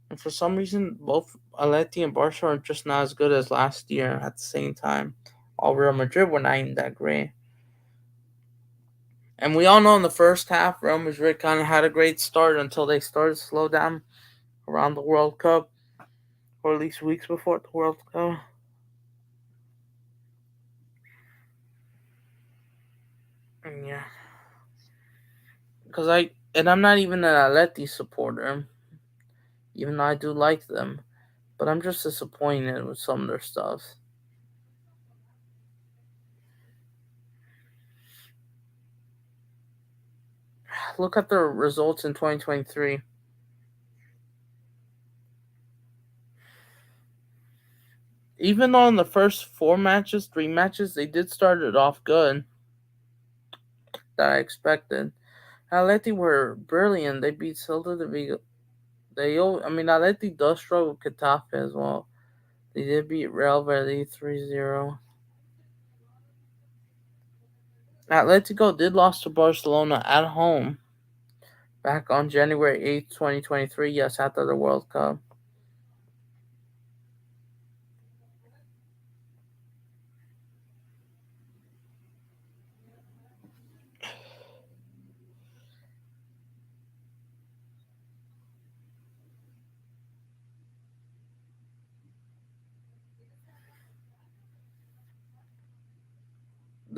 And for some reason, both Atleti and Barca are just not as good as last year at the same time. All Real Madrid were not even that great. And we all know in the first half, Real Madrid kind of had a great start until they started to slow down around the World Cup, or at least weeks before the World Cup. And yeah, I'm not even an Atleti supporter, even though I do like them. But I'm just disappointed with some of their stuff. Look at the results in 2023. Even though in the first three matches, they did start it off good, that I expected. Atleti were brilliant. They beat Celta de Vigo. Atleti does struggle with Getafe as well. They did beat Real Verde 3-0. Atletico did lose to Barcelona at home back on January 8th, 2023. Yes, after the World Cup.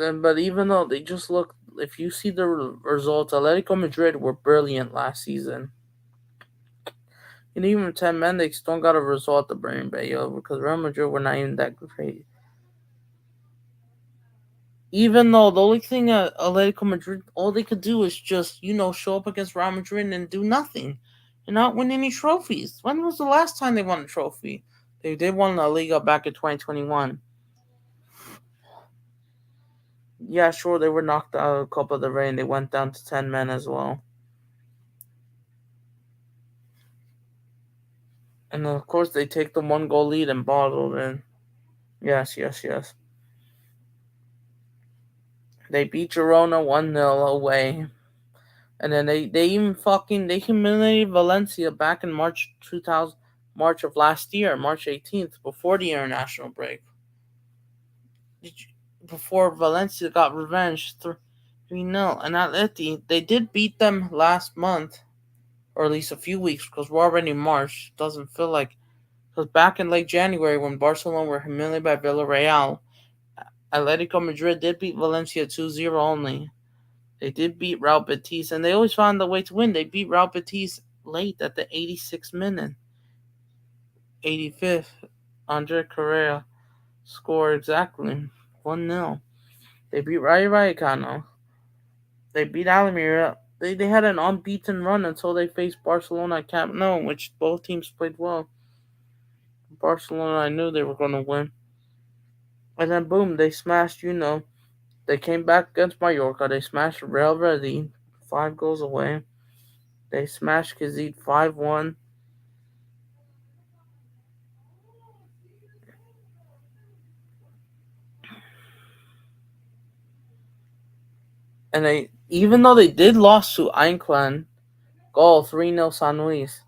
But even though they just look, if you see the results, Atletico Madrid were brilliant last season. And even 10 men, they still got a result to Bernabeu because Real Madrid were not even that great. Even though the only thing Atletico Madrid, all they could do is just, show up against Real Madrid and do nothing and not win any trophies. When was the last time they won a trophy? They did win La Liga back in 2021. Yeah, sure, they were knocked out of Copa del Rey and they went down to 10 men as well. And of course, they take the one goal lead and bottle it in. Yes, yes, yes. They beat Girona 1-0 away. And then they even they humiliated Valencia back in March of last year, March 18th, before the international break. Before Valencia got revenge 3-0. And Atleti, they did beat them last month, or at least a few weeks, because we're already in March. Doesn't feel like, because back in late January when Barcelona were humiliated by Villarreal, Atletico Madrid did beat Valencia 2-0 only. They did beat Real Betis, and they always found the way to win. They beat Real Betis late at the 86th minute. 85th, Andre Correa scored exactly 1-0. They beat Rayo Vallecano. They beat Almeria. They had an unbeaten run until they faced Barcelona at Camp Nou, which both teams played well. Barcelona, I knew they were going to win. And then, boom, they smashed, they came back against Mallorca. They smashed Real Verde 5 goals away. They smashed Kazid 5-1. And even though they did lose to Einklan, goal 3-0 San Luis.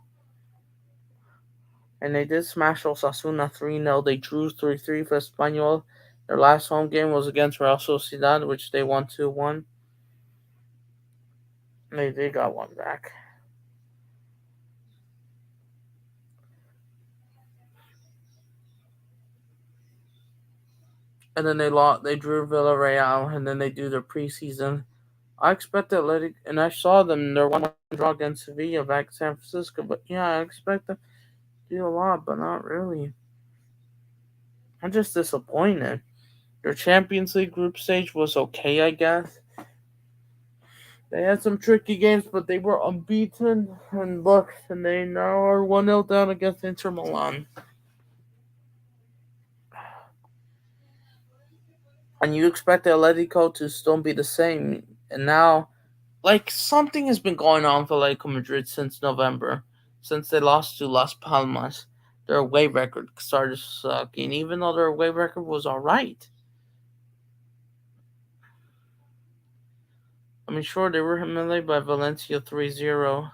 And they did smash Osasuna 3-0. They drew 3-3 for Espanyol. Their last home game was against Real Sociedad, which they won 2-1. They got one back. And then they drew Villarreal, and then they do their preseason. I expect Athletic, and I saw them in their 1 draw against Sevilla back in San Francisco. But yeah, I expect them to do a lot, but not really. I'm just disappointed. Their Champions League group stage was okay, I guess. They had some tricky games, but they were unbeaten. And look, and they now are 1-0 down against Inter Milan. And you expect Atletico to still be the same. And now, like, something has been going on for Atletico Madrid since November, since they lost to Las Palmas. their away record started sucking, even though their away record was alright. I mean, sure, they were humiliated by Valencia 3-0.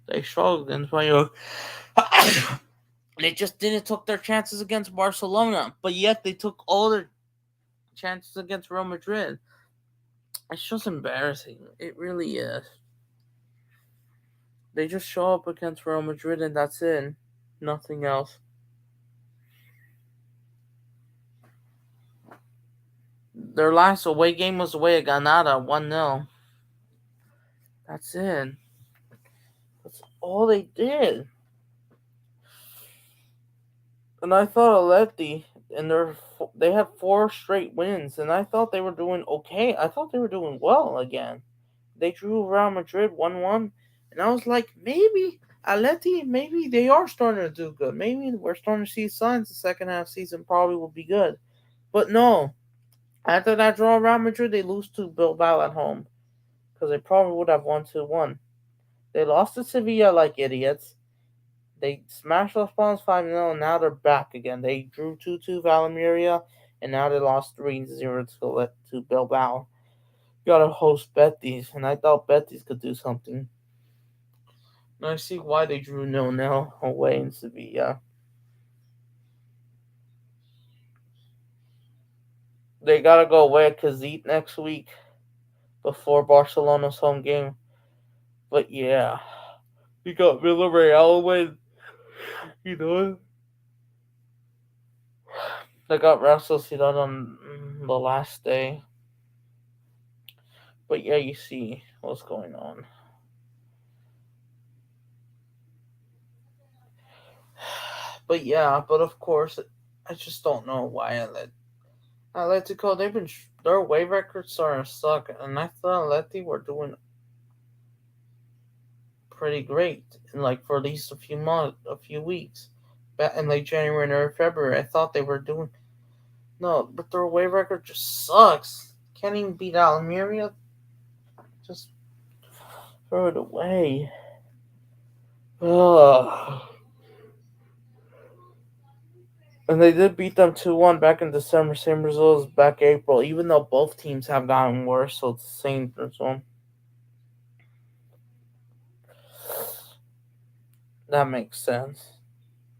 They struggled against Mallorca. They just didn't took their chances against Barcelona, but yet they took all their chances against Real Madrid. It's just embarrassing. It really is. They just show up against Real Madrid and that's it. Nothing else. Their last away game was away at Granada, 1-0. That's it. That's all they did. And I thought Atleti, and they have 4 straight wins, and I thought they were doing okay. I thought they were doing well again. They drew Real Madrid 1-1, and I was like, maybe Atleti, maybe they are starting to do good. Maybe we're starting to see signs the second half season probably will be good. But no, after that draw Real Madrid, they lose to Bilbao at home because they probably would have won 2-1. They lost to Sevilla like idiots. They smashed Los Palmas 5-0, and now they're back again. They drew 2-2 Valmiera, and now they lost 3-0 to Bilbao. You gotta host Betis, and I thought Betis could do something. And I see why they drew 0-0 away in Sevilla. They gotta go away at Kazit next week before Barcelona's home game. But yeah, you got Villarreal away. You know, they got Real Sociedad on the last day. But yeah, you see what's going on. But yeah, but of course, I just don't know why Atletico. They've been their away records starting to suck, and I thought Atleti were doing pretty great in like for at least a few months, a few weeks, back in like January and early February. I thought they were doing no, but their away record just sucks. Can't even beat Almeria. Just throw it away. Ugh. And they did beat them 2-1 back in December, same results back April, even though both teams have gotten worse, so it's the same result. That makes sense.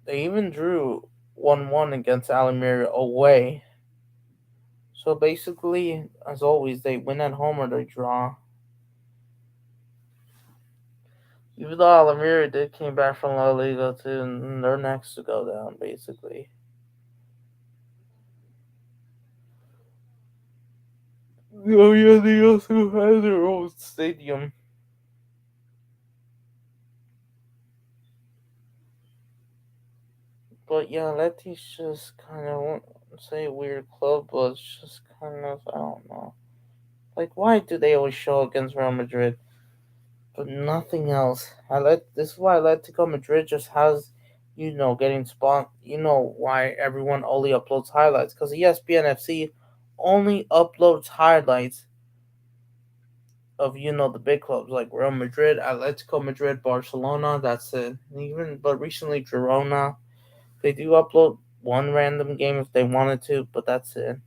They even drew 1-1 against Almeria away. So basically, as always, they win at home or they draw. Even though Almeria did came back from La Liga too, and they're next to go down, basically. Oh yeah, they also have their own stadium. But yeah, Leti's just kind of, I won't say a weird club, but it's just kind of, I don't know. Like, why do they always show against Real Madrid, but nothing else? This is why Atletico Madrid just has, getting spawned. You know why everyone only uploads highlights because ESPN FC only uploads highlights of the big clubs like Real Madrid, Atletico Madrid, Barcelona. That's it. Even but recently Girona, they do upload one random game if they wanted to, but that's it.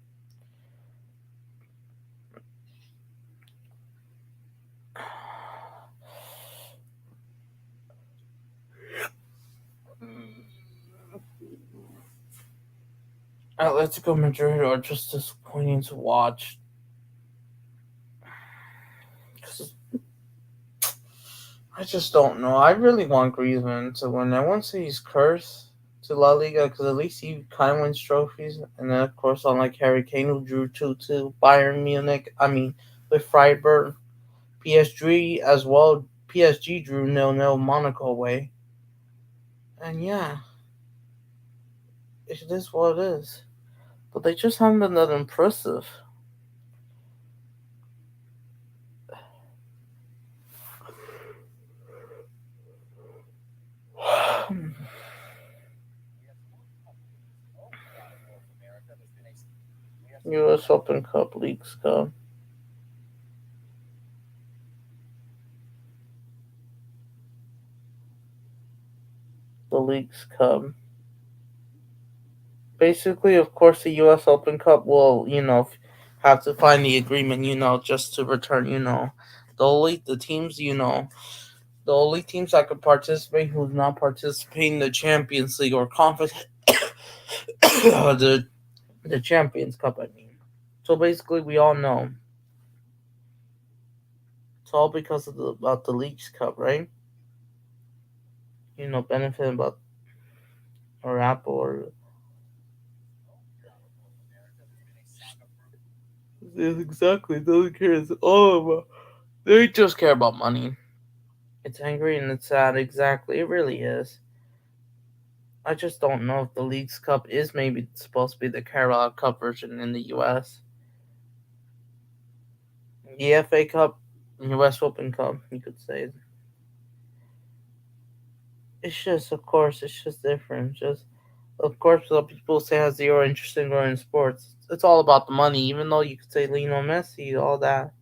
Atletico Madrid are just disappointing to watch. 'Cause I just don't know. I really want Griezmann to win. I want to see his curse to La Liga because at least he kind of wins trophies. And then, of course, unlike Harry Kane, who drew 2-2 Bayern Munich, with Freiburg, PSG as well. PSG drew 0-0 Monaco away. And yeah, it is what it is. But they just haven't been that impressive. U.S. Open Cup Leagues Cup. the Leagues Cup. Basically, of course, the U.S. Open Cup will, have to find the agreement, just to return, the teams, the only teams that could participate who's not participating in the Champions League or conference, the Champions Cup, I mean. So basically, we all know it's all because of about the Leagues Cup, right? Benefiting about or Apple or yes, exactly. Doesn't care. It's all about. They just care about money. It's angry and it's sad. Exactly, it really is. I just don't know if the Leagues Cup is maybe supposed to be the Carabao Cup version in the U.S. The FA Cup, U.S. Open Cup, you could say. It's just, of course, it's just different. Just, of course, some people say has zero interest in growing sports. It's all about the money. Even though you could say Lionel Messi, all that.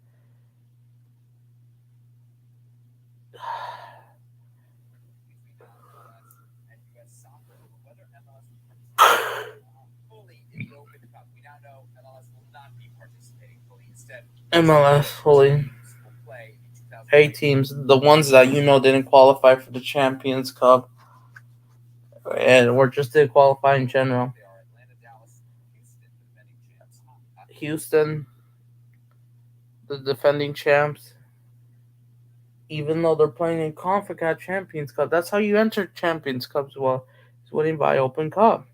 MLS fully. 8 teams, the ones that didn't qualify for the Champions Cup, and or just didn't qualify in general. Houston, the defending champs, even though they're playing in CONCACAF Champions Cup, that's how you enter Champions Cups. Well, it's winning by Open Cup.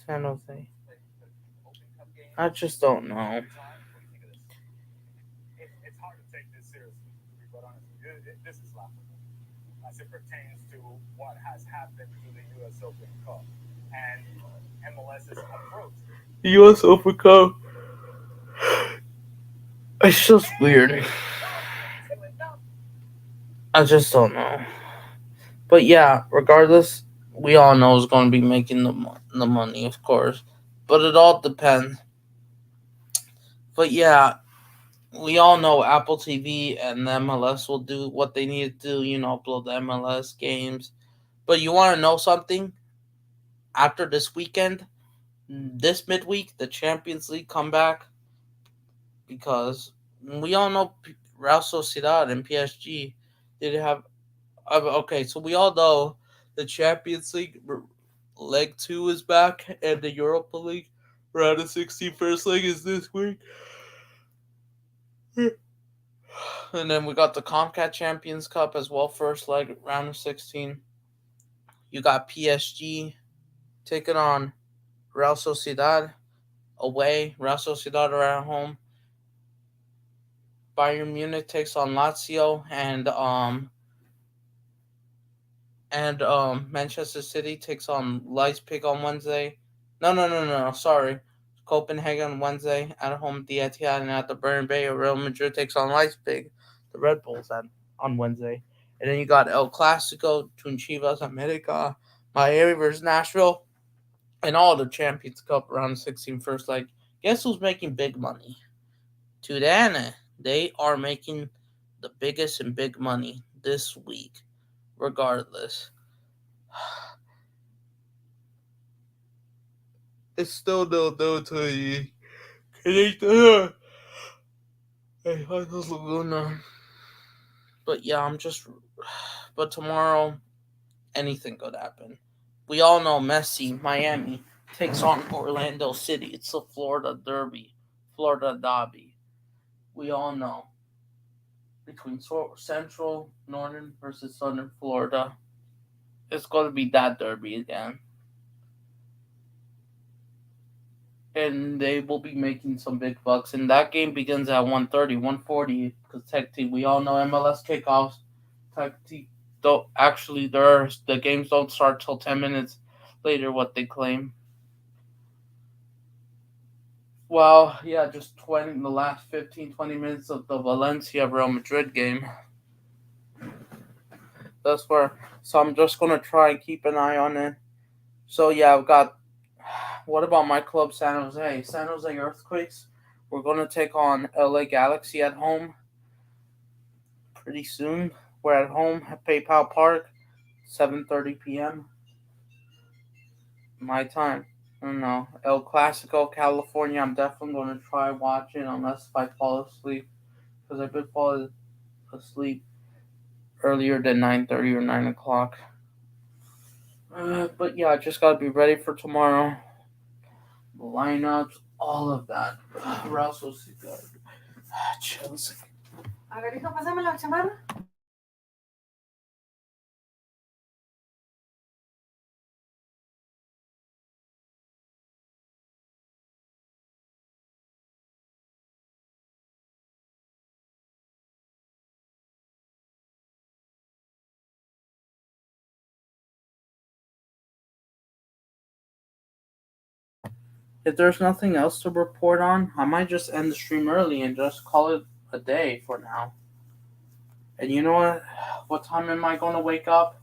San Jose. I just don't know. The U.S. Open Cup. It's just weird. I just don't know. But yeah, regardless, we all know is going to be making the money, of course. But it all depends. But yeah, we all know Apple TV and the MLS will do what they need to do, upload the MLS games. But you want to know something? After this weekend, this midweek, the Champions League come back because we all know Real Sociedad and PSG did have. Okay, so we all know the Champions League leg 2 is back and the Europa League round of 16 first leg is this week. And then we got the CONCACAF Champions Cup as well, first leg, round of 16. You got PSG taking on Real Sociedad away. Real Sociedad are at home. Bayern Munich takes on Lazio, and Manchester City takes on Leipzig on Wednesday. No. Sorry, Copenhagen on Wednesday at home. The Etihad and at the Bernabeu. Real Madrid takes on Leipzig. The Red Bulls on Wednesday, and then you got El Clasico between Chivas America, Miami versus Nashville, and all the Champions Cup round 16 first leg. Guess who's making big money? Tudane. They are making the biggest and big money this week, regardless. It's still no to you. Hey, Laguna. But yeah, I'm just. But tomorrow, anything could happen. We all know Messi, Miami, takes on Orlando City. It's the Florida Derby, Florida Derby. We all know. Between Central, Northern versus Southern Florida, it's going to be that derby again. And they will be making some big bucks. And that game begins at 1:30, 1:40. Because technically, we all know MLS kickoffs. Technically, don't actually the games don't start till 10 minutes later. What they claim. Well, yeah, just 20 the last 15, 20 minutes of the Valencia Real Madrid game. That's where. So I'm just gonna try and keep an eye on it. So yeah, I've got. What about my club, San Jose? San Jose Earthquakes. We're gonna take on LA Galaxy at home pretty soon. We're at home at PayPal Park, 7:30 p.m. my time. I don't know. El Clasico, California. I'm definitely going to try watching unless if I fall asleep because I've been falling asleep earlier than 9:30 or 9 o'clock. But yeah, I just gotta be ready for tomorrow. The lineups, all of that. Russell, chill. A ver, hijo, pásame la chamarra. If there's nothing else to report on, I might just end the stream early and just call it a day for now. And you know what? What time am I going to wake up?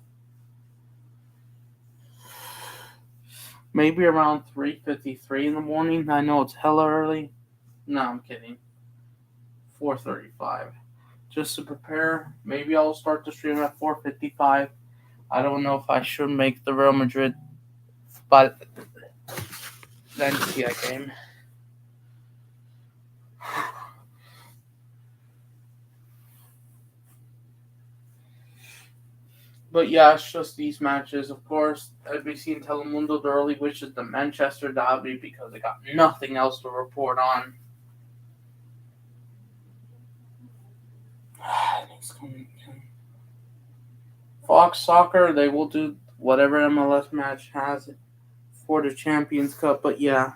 Maybe around 3:53 in the morning. I know it's hella early. No, I'm kidding. 4:35. Just to prepare. Maybe I'll start the stream at 4:55. I don't know if I should make the Real Madrid Valencia game. But yeah, it's just these matches. Of course, NBC and Telemundo thoroughly wishes the Manchester derby because they got nothing else to report on. Fox Soccer, they will do whatever MLS match has for the Champions Cup. But yeah,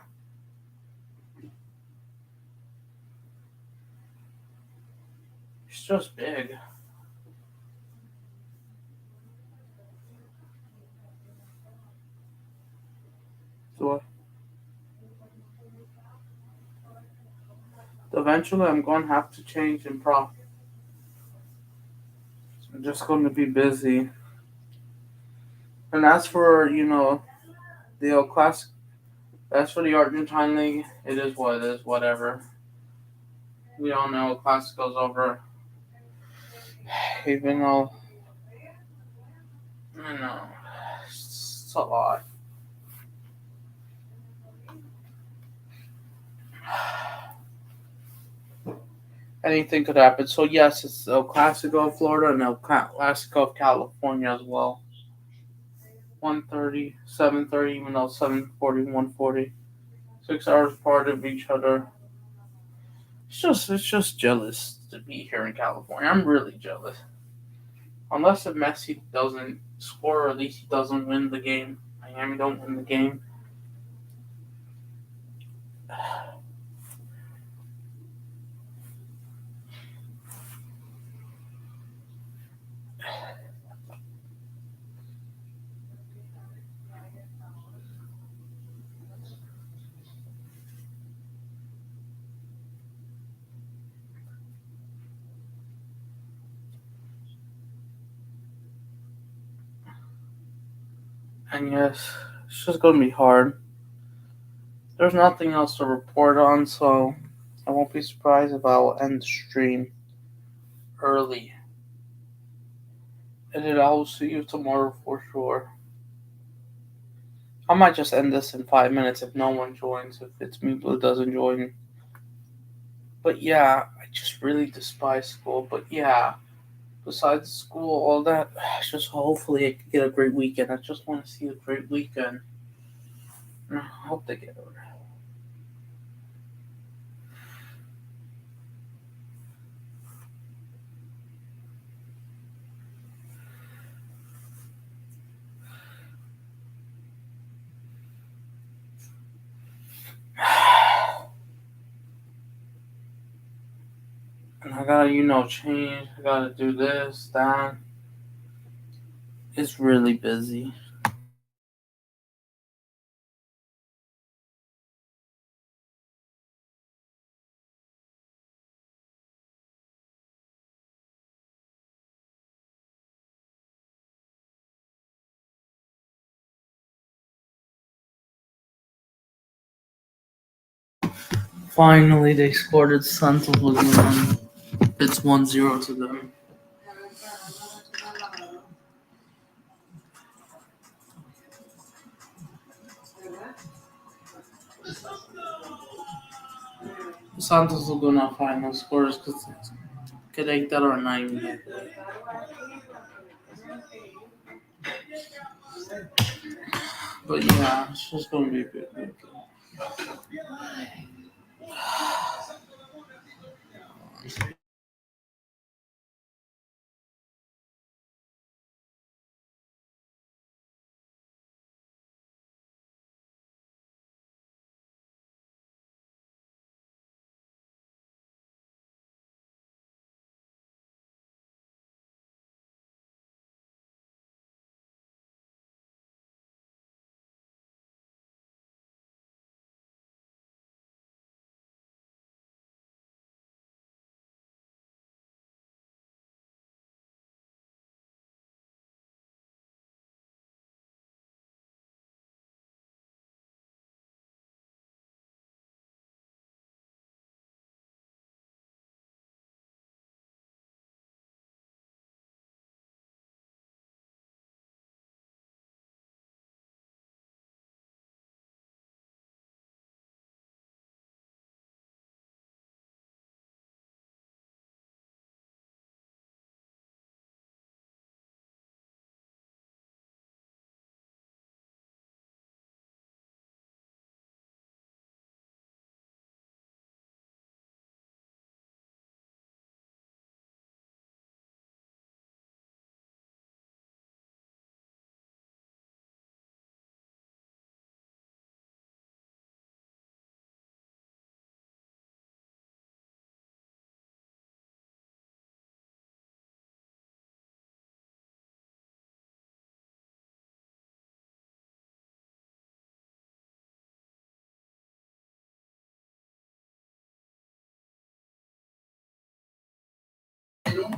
it's just big. So eventually, I'm going to have to change and prop. I'm just going to be busy. And as for the El Clasico, as for the Argentine League, it is what it is. Whatever. We all know El Clasico's over. Even though I know it's a lot. Anything could happen. So yes, it's El Clasico of Florida and El Clasico of California as well. 1:30, 7:30, even though 7:40, 1:40, 6 hours apart of each other. It's just jealous to be here in California. I'm really jealous. Unless if Messi doesn't score, or at least he doesn't win the game. Miami don't win the game. And yes, it's just gonna be hard. There's nothing else to report on, so I won't be surprised if I'll end the stream early. And then I'll see you tomorrow for sure. I might just end this in 5 minutes if no one joins, if it's me who doesn't join. But yeah, I just really despise school. But yeah, besides school, all that, just hopefully I can get a great weekend. I just want to see a great weekend. And I hope they get it. And I gotta, change. I gotta do this, that. It's really busy. Finally, they scored. It's Santos was on. It's 1-0 to them. Santos Laguna final scores que deitaron not even that way. But yeah, it's just gonna be a good weekend.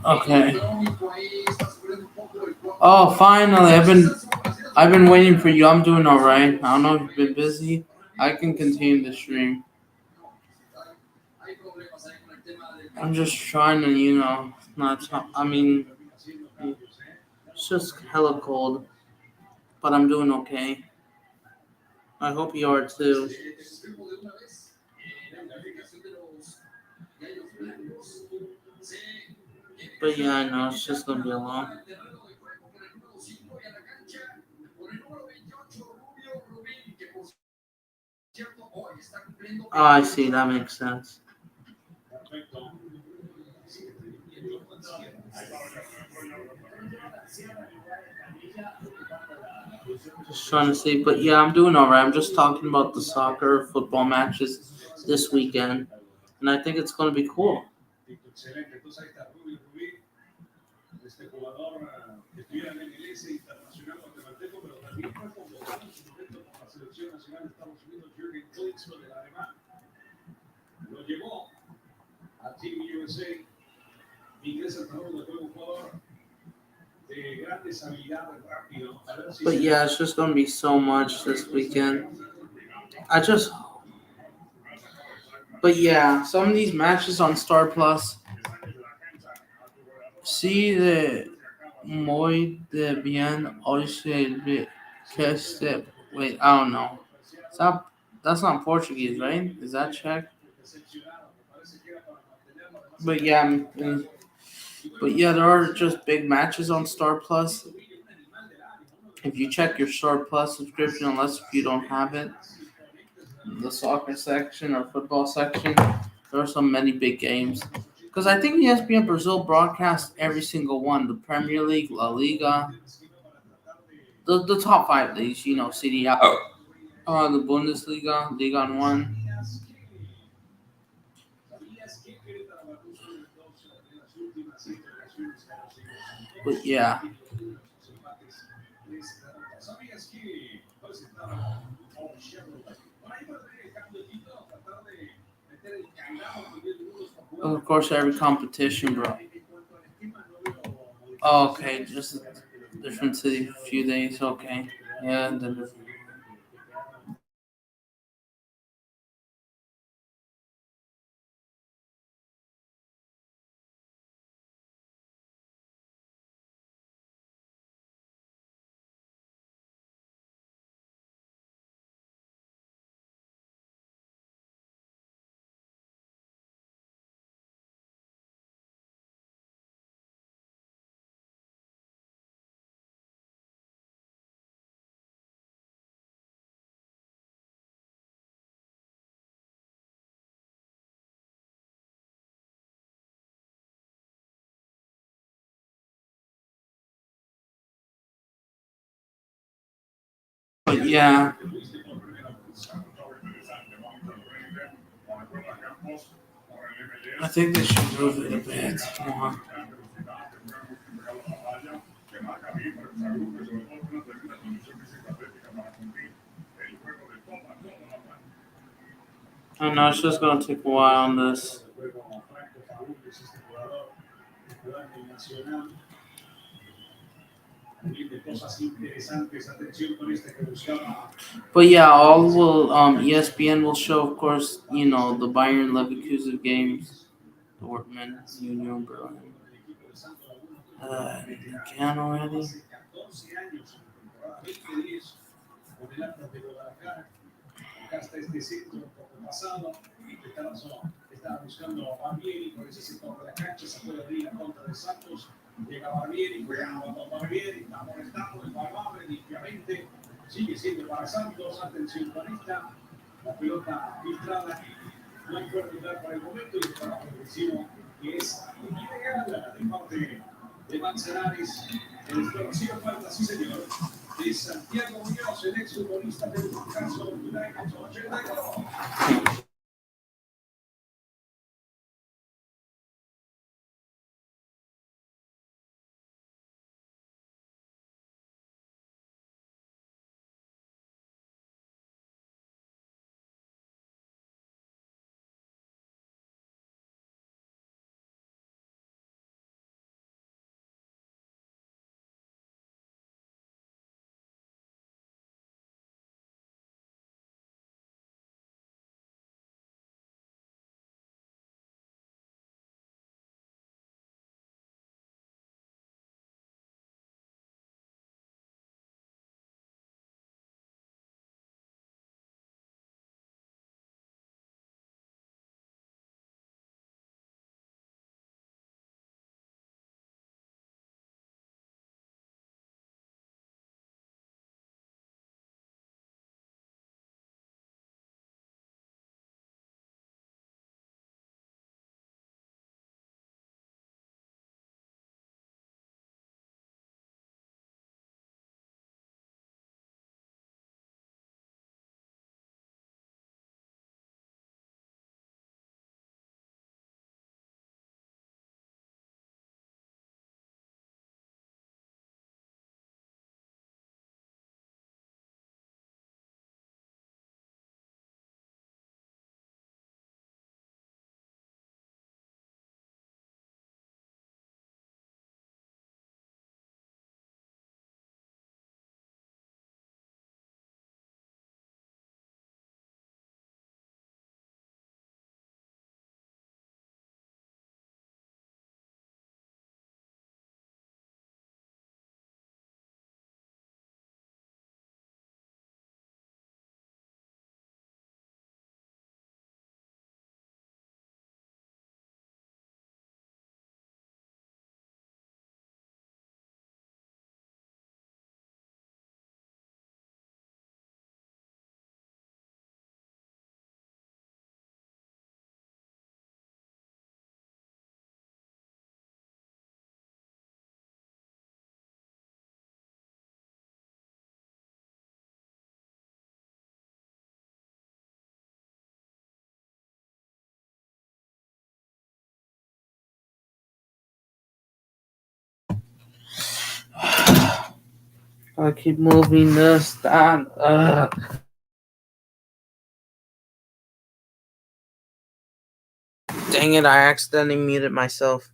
Okay. Oh, finally! I've been waiting for you. I'm doing all right. I don't know if you've been busy. I can continue the stream. I'm just trying to, not. I mean, it's just hella cold, but I'm doing okay. I hope you are too. But yeah, I know it's just gonna be a long. Oh, I see. That makes sense. Just trying to see, but yeah, I'm doing all right. I'm just talking about the soccer football matches this weekend, and I think it's gonna be cool. But yeah, it's just gonna be so much this weekend. I just, but yeah, some of these matches on Star Plus. See the muy de bien hoy que este. Wait, I don't know. It's not, that's not Portuguese, right? Is that Czech? But yeah, but yeah, there are just big matches on Star Plus. If you check your Star Plus subscription, unless if you don't have it, the soccer section or football section, there are so many big games. Because I think ESPN Brazil broadcasts every single one: the Premier League, La Liga, the top five leagues. City out. The Bundesliga, Liga One. But yeah, of course, every competition, bro. Oh, okay, just a different city, a few days. Okay, yeah, But yeah, I think they should move it a bit more. I know it's just gonna take a while on this. But yeah, all will ESPN will show, of course, the Bayern Leverkusen games, the Dortmund, Union Berlin. Again already. I keep moving this, that. Dang it! I accidentally muted myself.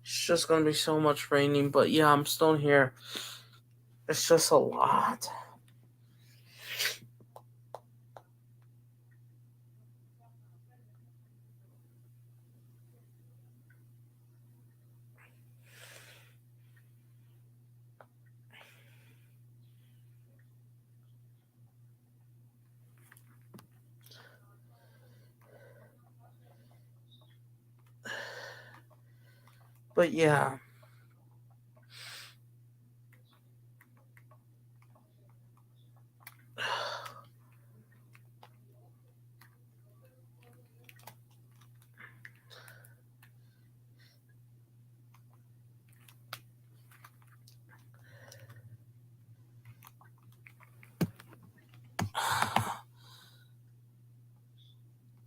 It's just gonna be so much raining, but yeah, I'm still here. It's just a lot. But yeah,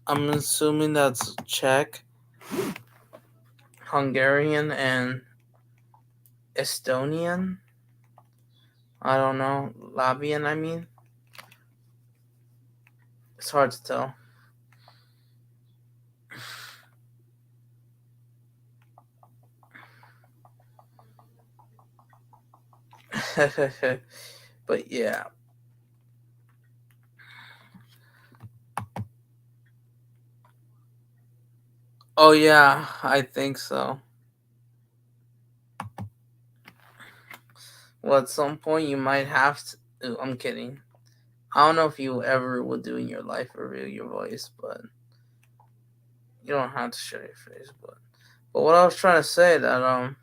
I'm assuming that's Czech, Hungarian, and Estonian. I don't know. Latvian, I mean. It's hard to tell. But yeah. Oh yeah, I think so. Well, at some point you might have to. I'm kidding. I don't know if you ever will do in your life reveal your voice, but you don't have to show your face. But what I was trying to say that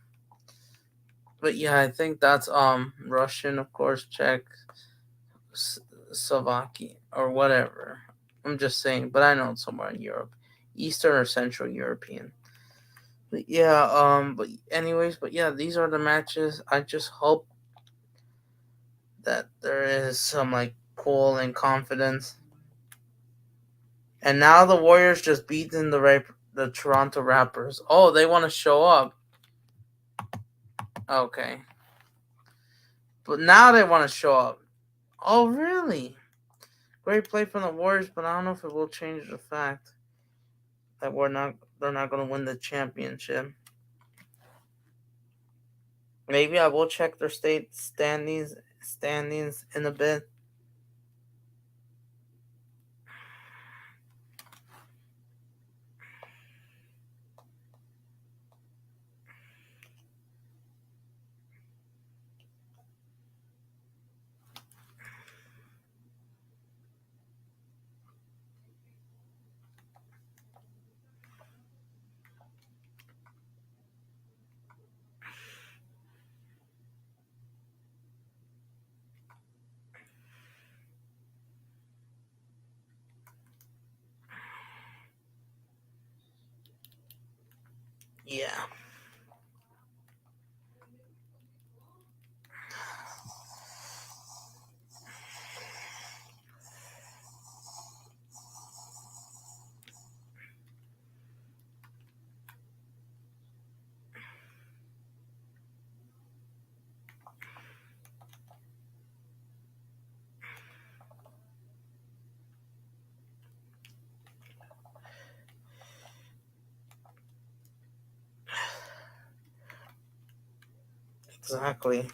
but yeah, I think that's Russian, of course, Czech, S- Slovakian, or whatever. I'm just saying, but I know it's somewhere in Europe, Eastern or Central European. But yeah, but anyways, but yeah, these are the matches. I just hope that there is some like pull and confidence. And now the Warriors just beaten the Toronto Raptors. Oh, they want to show up. Okay, but now they want to show up. Oh, really? Great play from the Warriors, but I don't know if it will change the fact that they're not going to win the championship. Maybe I will check their state standings in a bit. Yeah, exactly.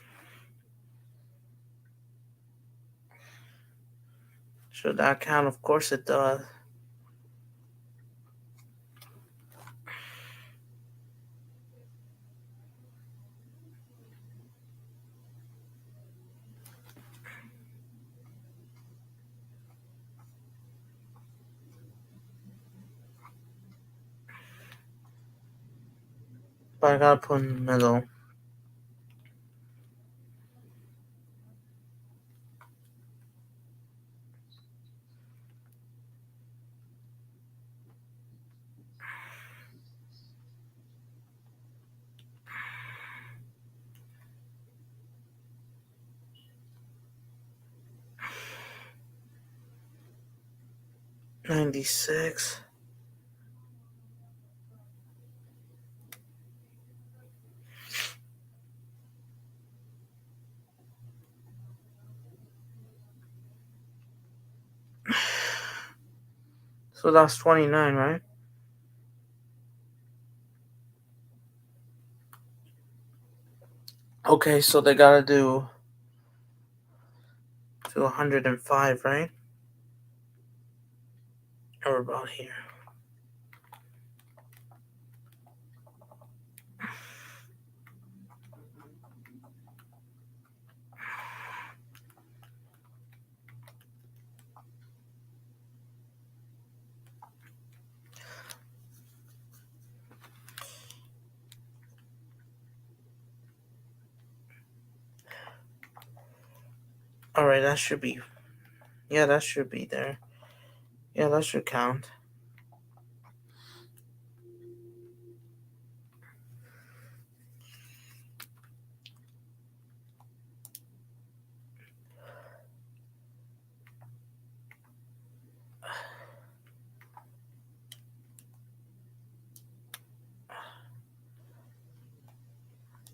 Should that count? Of course it does. but I gotta put in the middle. 96. So that's 29, right? Okay, so they gotta do to 105, right? Or about here. All right, that should be. Yeah, that should be there. Yeah, that should count.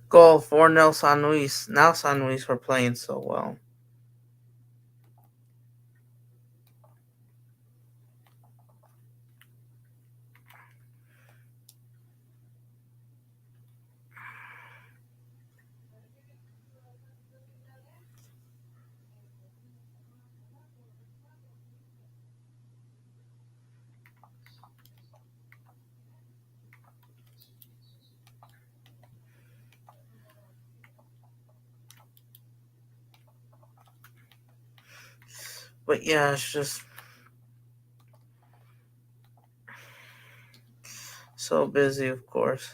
Goal 4-0 San Luis. Now San Luis were playing so well. But yeah, it's just so busy, of course.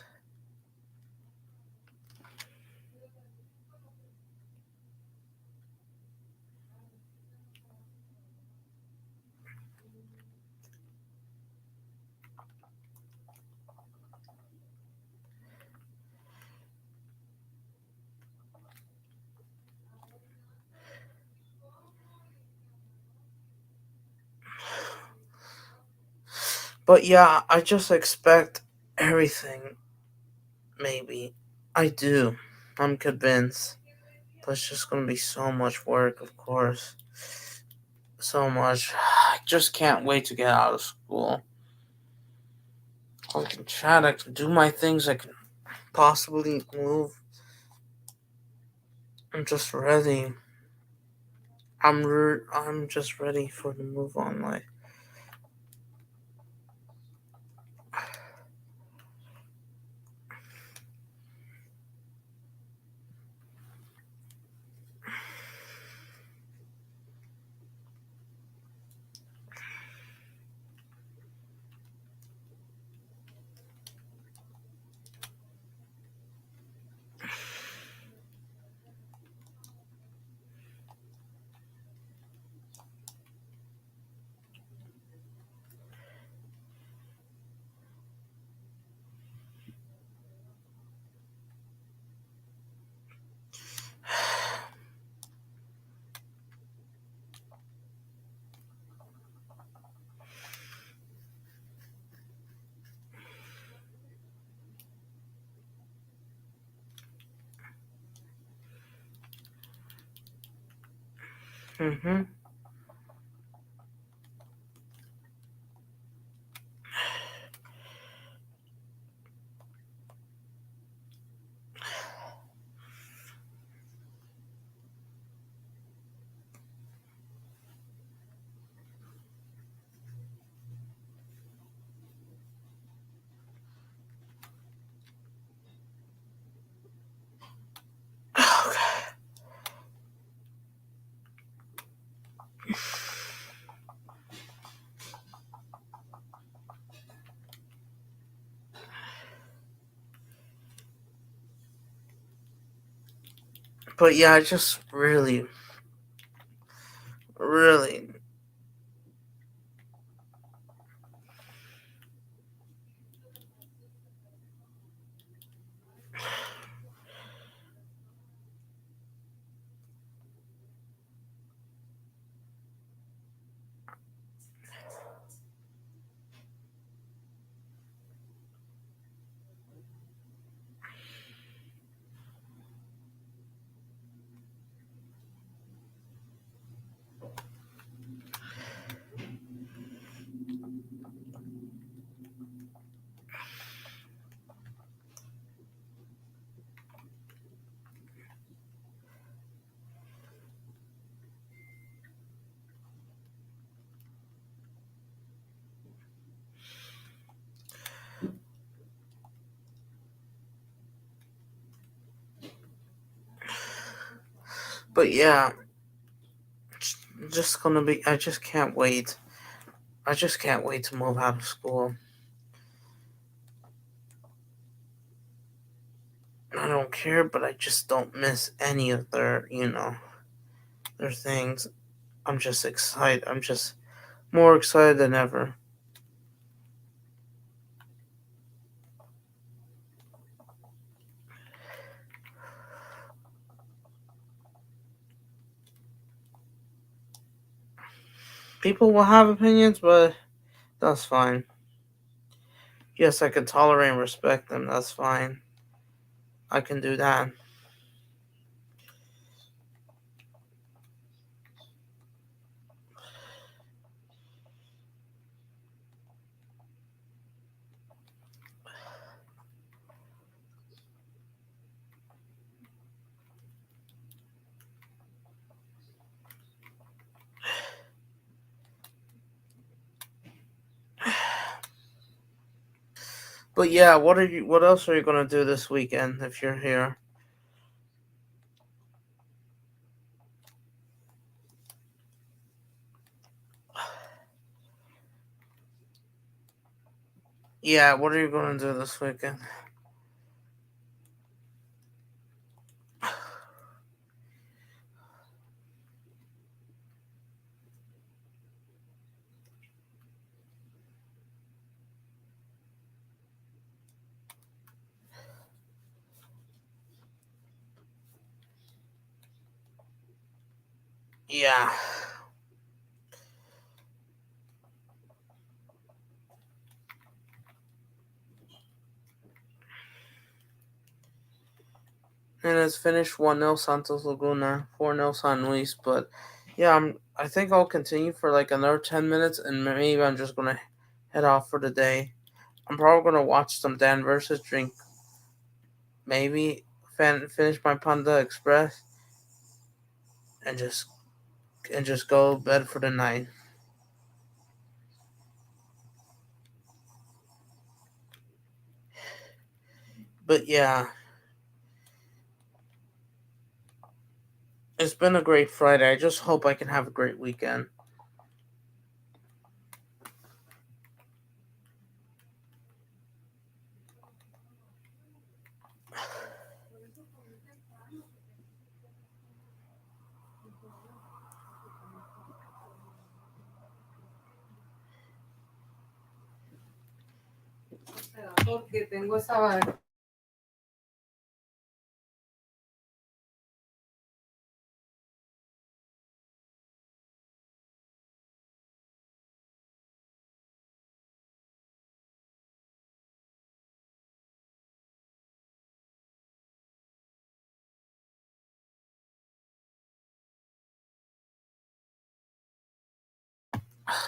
But yeah, I just expect everything. Maybe I do. I'm convinced. But it's just gonna be so much work, of course. So much. I just can't wait to get out of school. I can try to do my things. I can possibly move. I'm just ready. I'm just ready for the move on life. Mm-hmm. But yeah, I just really, really. But yeah, it's just gonna be. I just can't wait. I just can't wait to move out of school. I don't care, but I just don't miss any of their, their things. I'm just excited. I'm just more excited than ever. People will have opinions, but that's fine. Yes, I can tolerate and respect them. That's fine. I can do that. But yeah, what are you? What else are you gonna do this weekend if you're here? Yeah, what are you gonna do this weekend? Yeah, and it's finished 1-0 Santos Laguna, 4-0 San Luis. But yeah, I think I'll continue for like another 10 minutes, and maybe I'm just gonna head off for the day. I'm probably gonna watch some Dan versus drink. Maybe finish my Panda Express and just go to bed for the night. But yeah, it's been a great Friday. I just hope I can have a great weekend.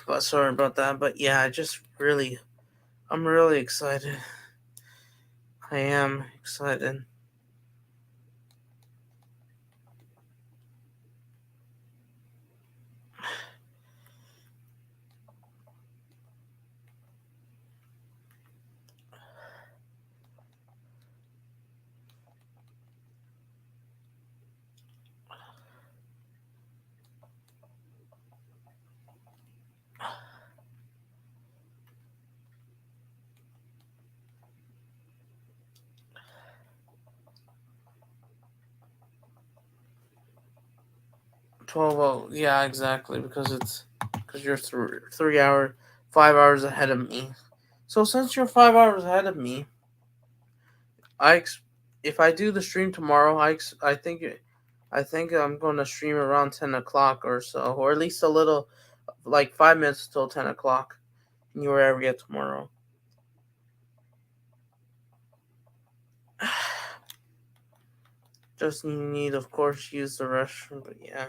'But sorry about that. But yeah, I'm really excited. I am excited. 12. Oh, yeah, exactly. Because you're 3 hour, 5 hours ahead of me. So since you're 5 hours ahead of me, I ex- if I do the stream tomorrow, I think I'm going to stream around 10 o'clock or so, or at least a little, like 5 minutes till 10 o'clock in your area tomorrow. Just need, of course, use the restroom, but yeah.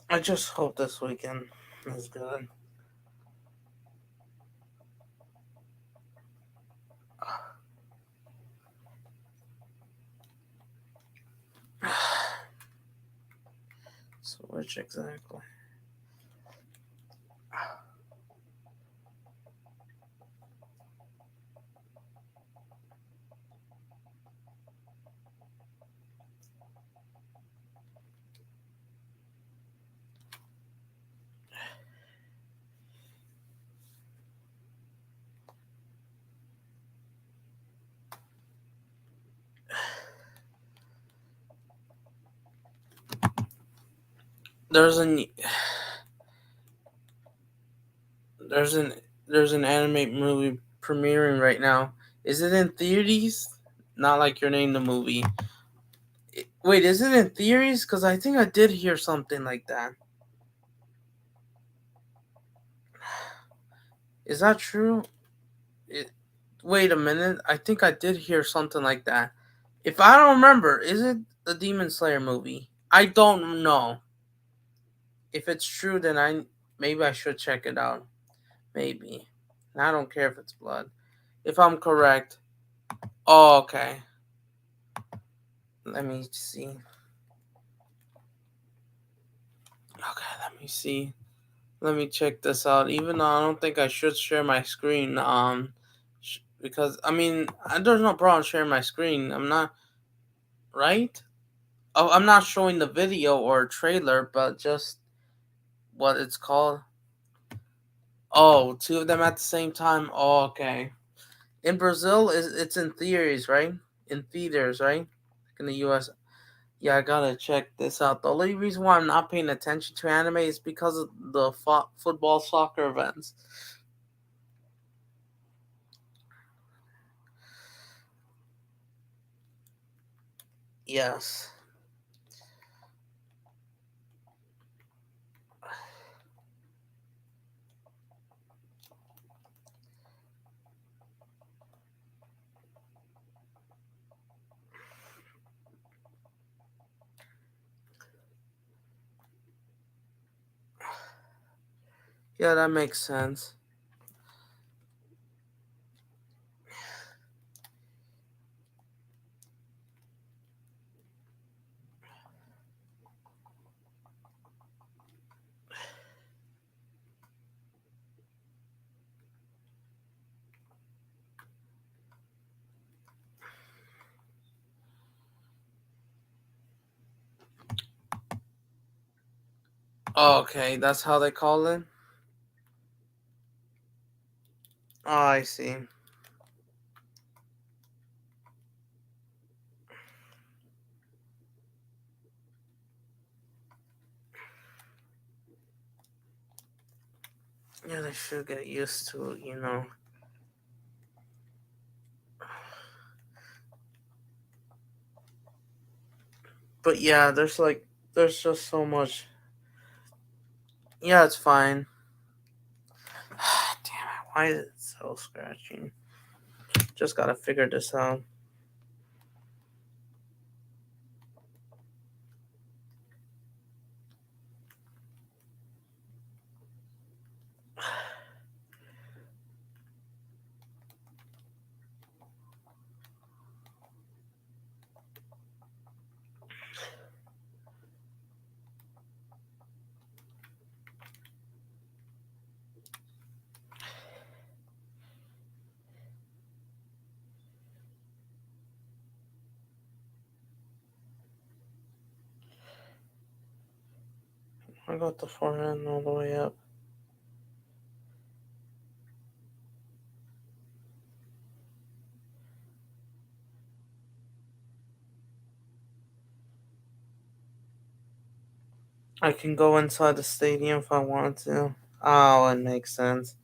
I just hope this weekend is good. So which exactly? There's an there's an there's an anime movie premiering right now. Is it in theaters? Not like Your Name the movie. Wait, is it in theaters? Because I think I did hear something like that. Is that true? It, wait a minute. I think I did hear something like that. If I don't remember, is it the Demon Slayer movie? I don't know. If it's true, then maybe I should check it out. Maybe. And I don't care if it's blood. If I'm correct. Oh, okay. Let me see. Okay, let me see. Let me check this out. Even though I don't think I should share my screen, because I mean, there's no problem sharing my screen. I'm not right. Oh, I'm not showing the video or trailer, but just what it's called. Oh, two of them at the same time. Oh, okay. In Brazil, it's in theaters, right? In theaters, right? Like in the U.S. Yeah, I gotta check this out. The only reason why I'm not paying attention to anime is because of the football soccer events. Yes. Yeah, that makes sense. Okay, that's how they call it. Oh, I see. Yeah, they should get used to it. But yeah, there's just so much. Yeah, it's fine. Damn it, why is it so scratching? Just gotta figure this out. I got the forehand all the way up. I can go inside the stadium if I want to. Oh, it makes sense.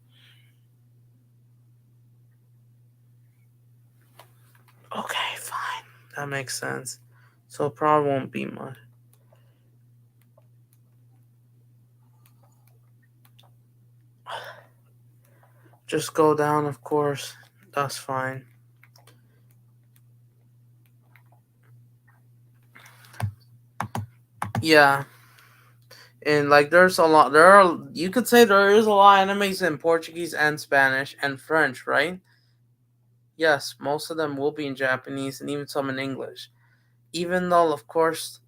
Okay, fine. That makes sense. So it probably won't be much. Just go down, of course. That's fine. Yeah, and like there's a lot. There are you could say there is a lot of animes in Portuguese and Spanish and French, right? Yes, most of them will be in Japanese and even some in English. Even though, of course,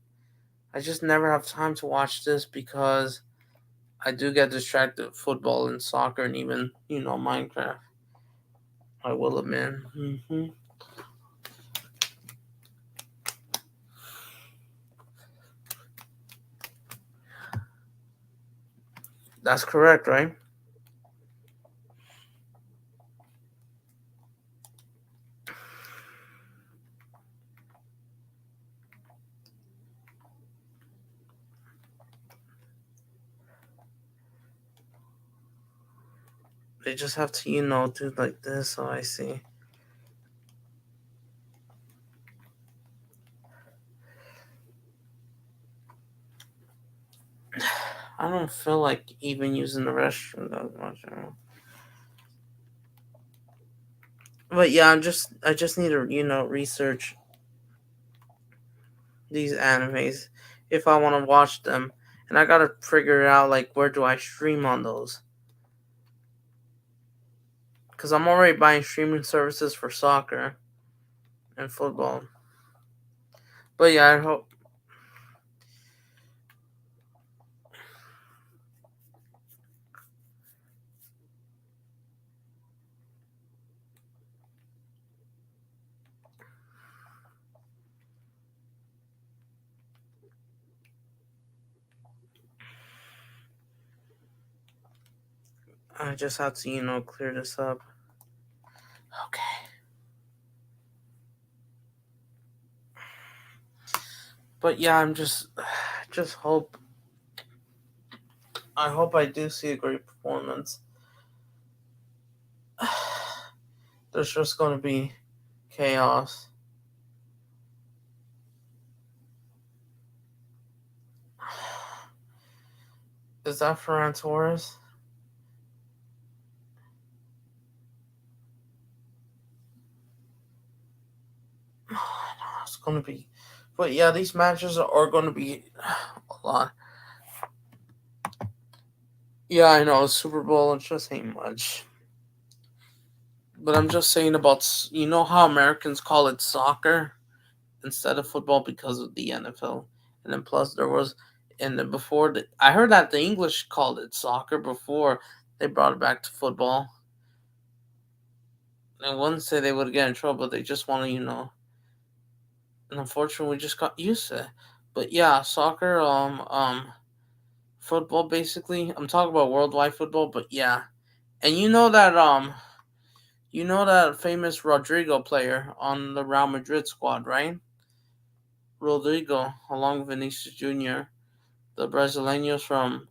I just never have time to watch this because I do get distracted with football and soccer and even Minecraft. I will admit. That's correct, right? They just have to, do like this. So I see. I don't feel like even using the restroom that much. But yeah, I just need to, research these animes if I want to watch them, and I gotta figure out like where do I stream on those, because I'm already buying streaming services for soccer and football. But yeah, I just have to, clear this up. Okay. But yeah, I'm just hope. I hope I do see a great performance. There's just gonna be chaos. Is that Ferran Torres? It's gonna be. But yeah, these matches are gonna be a lot. Yeah, I know, Super Bowl, it just ain't much. But I'm just saying about, how Americans call it soccer instead of football because of the NFL. And then plus there was, and then before, I heard that the English called it soccer before they brought it back to football. And wouldn't say they would get in trouble, they just want to, and unfortunately we just got used to it. But yeah, soccer, football basically. I'm talking about worldwide football, but yeah. And you know that famous Rodrigo player on the Real Madrid squad, right? Rodrigo, along with Vinicius Jr., the Brazilians from.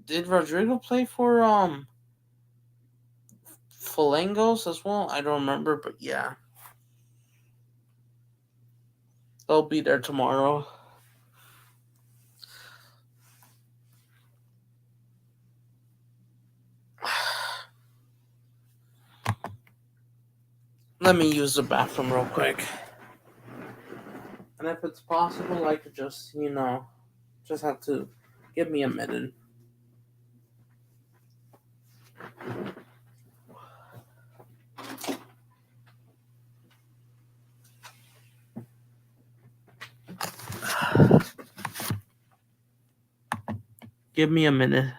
Did Rodrigo play for Falangos as well? I don't remember, but yeah, they'll be there tomorrow. Let me use the bathroom real quick, and if it's possible, I could just just have to give me a minute. Give me a minute.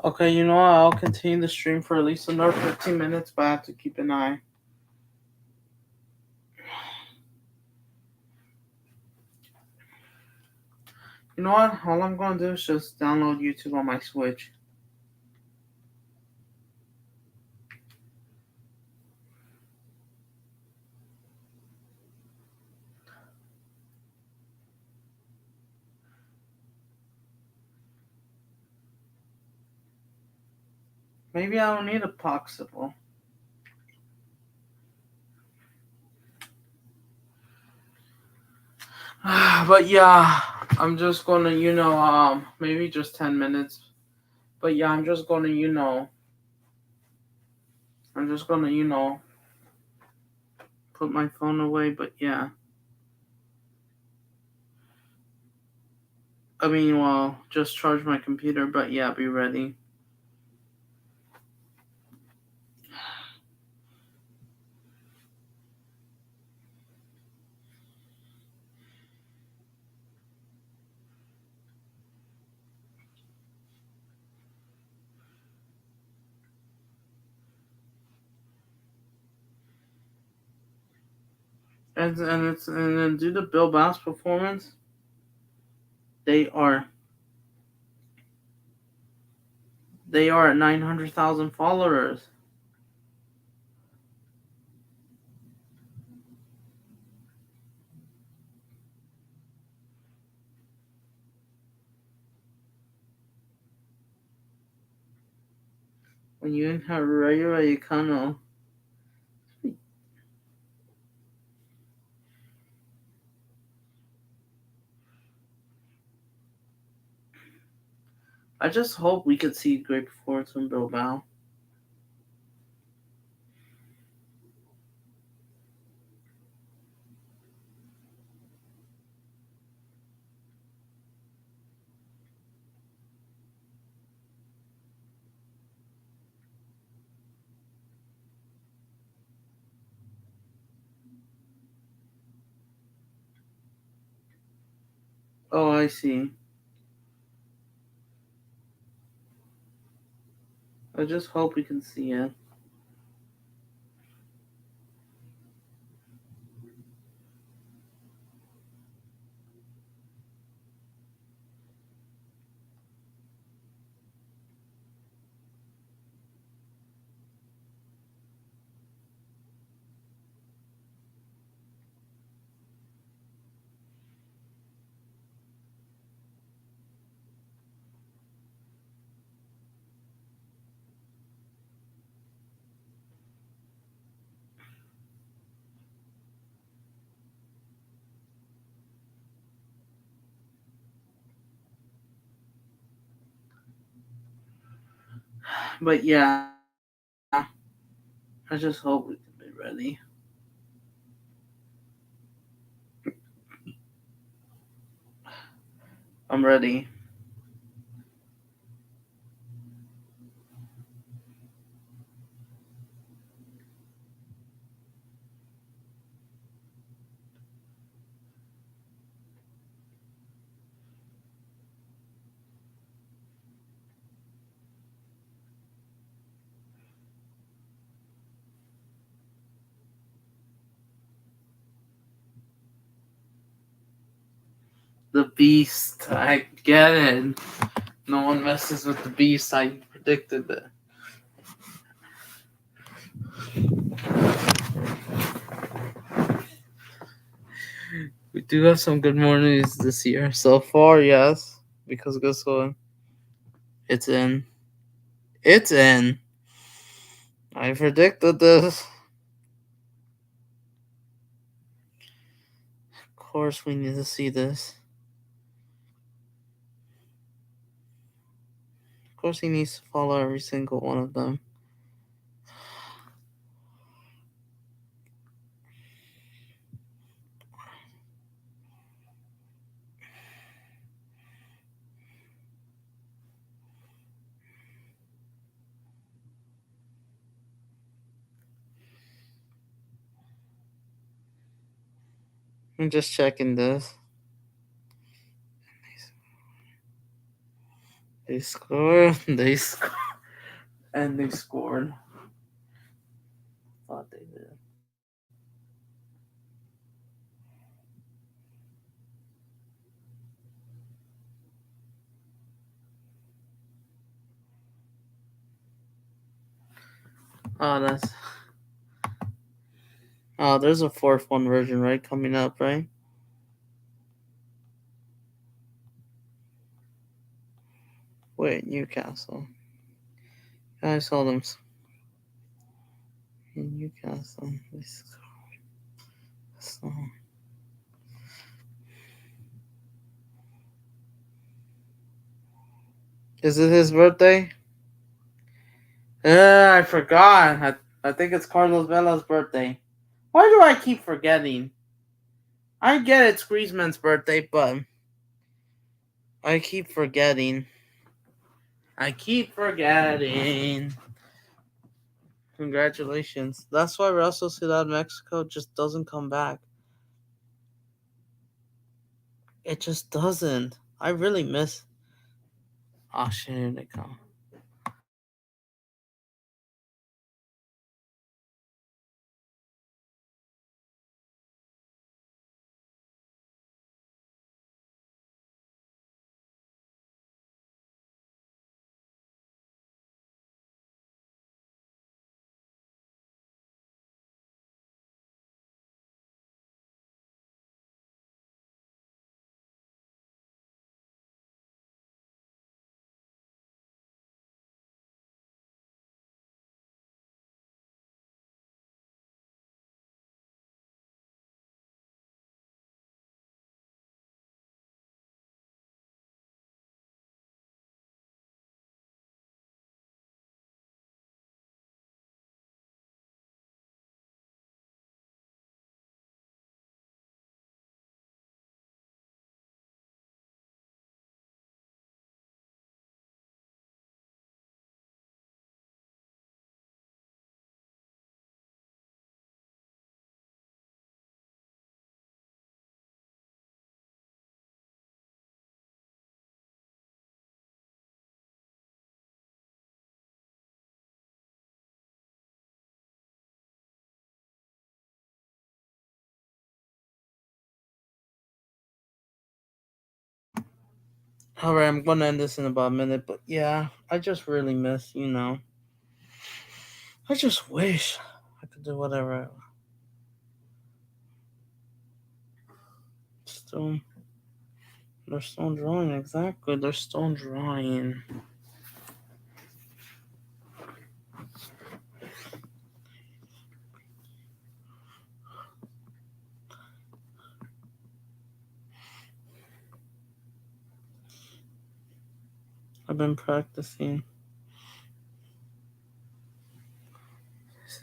Okay, you know what? I'll continue the stream for at least another 15 minutes, but I have to keep an eye. You know what? All I'm going to do is just download YouTube on my Switch. Maybe I don't need a popsicle. But yeah, I'm just gonna, maybe just 10 minutes. But yeah, I'm just gonna, put my phone away. But yeah, I mean, well, just charge my computer. But yeah, be ready. And then due to Bill Bass' performance, they are at 900,000 followers. When you in regular, you kind of. I just hope we could see great performance from Bilbao. Oh, I see. I just hope we can see it. But yeah, I just hope we can be ready. I'm ready. The Beast. I get it. No one messes with the Beast. I predicted that. We do have some good mornings this year so far, yes. Because guess what? It's in. It's in. I predicted this. Of course, we need to see this. Of course, he needs to follow every single one of them. I'm just checking this. They scored. They scored. And they scored. Thought they did. Oh, that's. Oh, there's a fourth one version, right? Coming up, right? Wait, Newcastle. I saw them in Newcastle. So, is it his birthday? Yeah, I forgot. I think it's Carlos Vela's birthday. Why do I keep forgetting? I get it's Griezmann's birthday, but I keep forgetting. I keep forgetting. Congratulations. That's why Real Sociedad Mexico just doesn't come back. It just doesn't. I really miss. Oh shit! Here they come. Alright, I'm gonna end this in about a minute, but yeah, I just really miss, I just wish I could do whatever. Still, they're still drawing, exactly. They're still drawing. I've been practicing.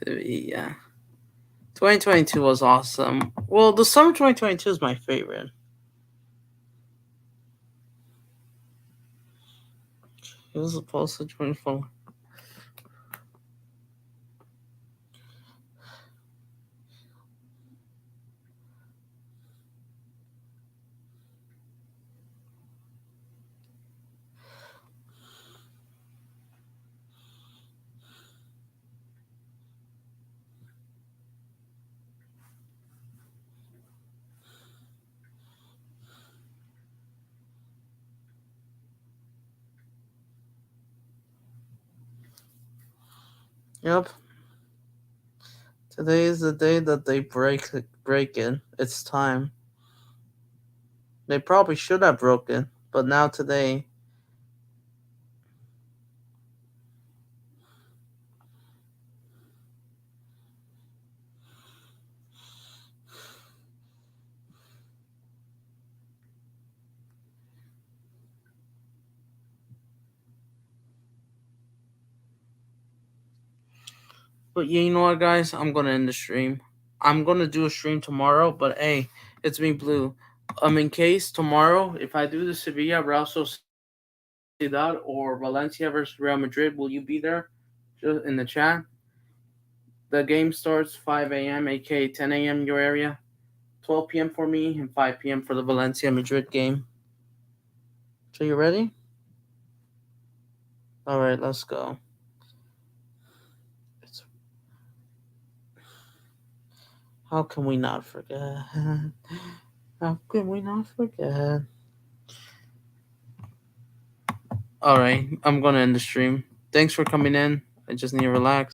Yeah. 2022 was awesome. Well, the summer 2022 is my favorite. It was supposed to 24. Yep. Today is the day that they break it. It's time. They probably should have broken, but now today. But yeah, you know what, guys? I'm gonna end the stream. I'm gonna do a stream tomorrow, but hey, it's me, Blue. In case tomorrow, if I do the Sevilla, Real Sociedad, or Valencia versus Real Madrid, will you be there? Just in the chat. The game starts 5 a.m., aka 10 a.m. your area, 12 p.m. for me, and 5 p.m. for the Valencia Madrid game. So you ready? All right, let's go. It's, how can we not forget? How can we not forget? All right, I'm gonna end the stream. Thanks for coming in. I just need to relax.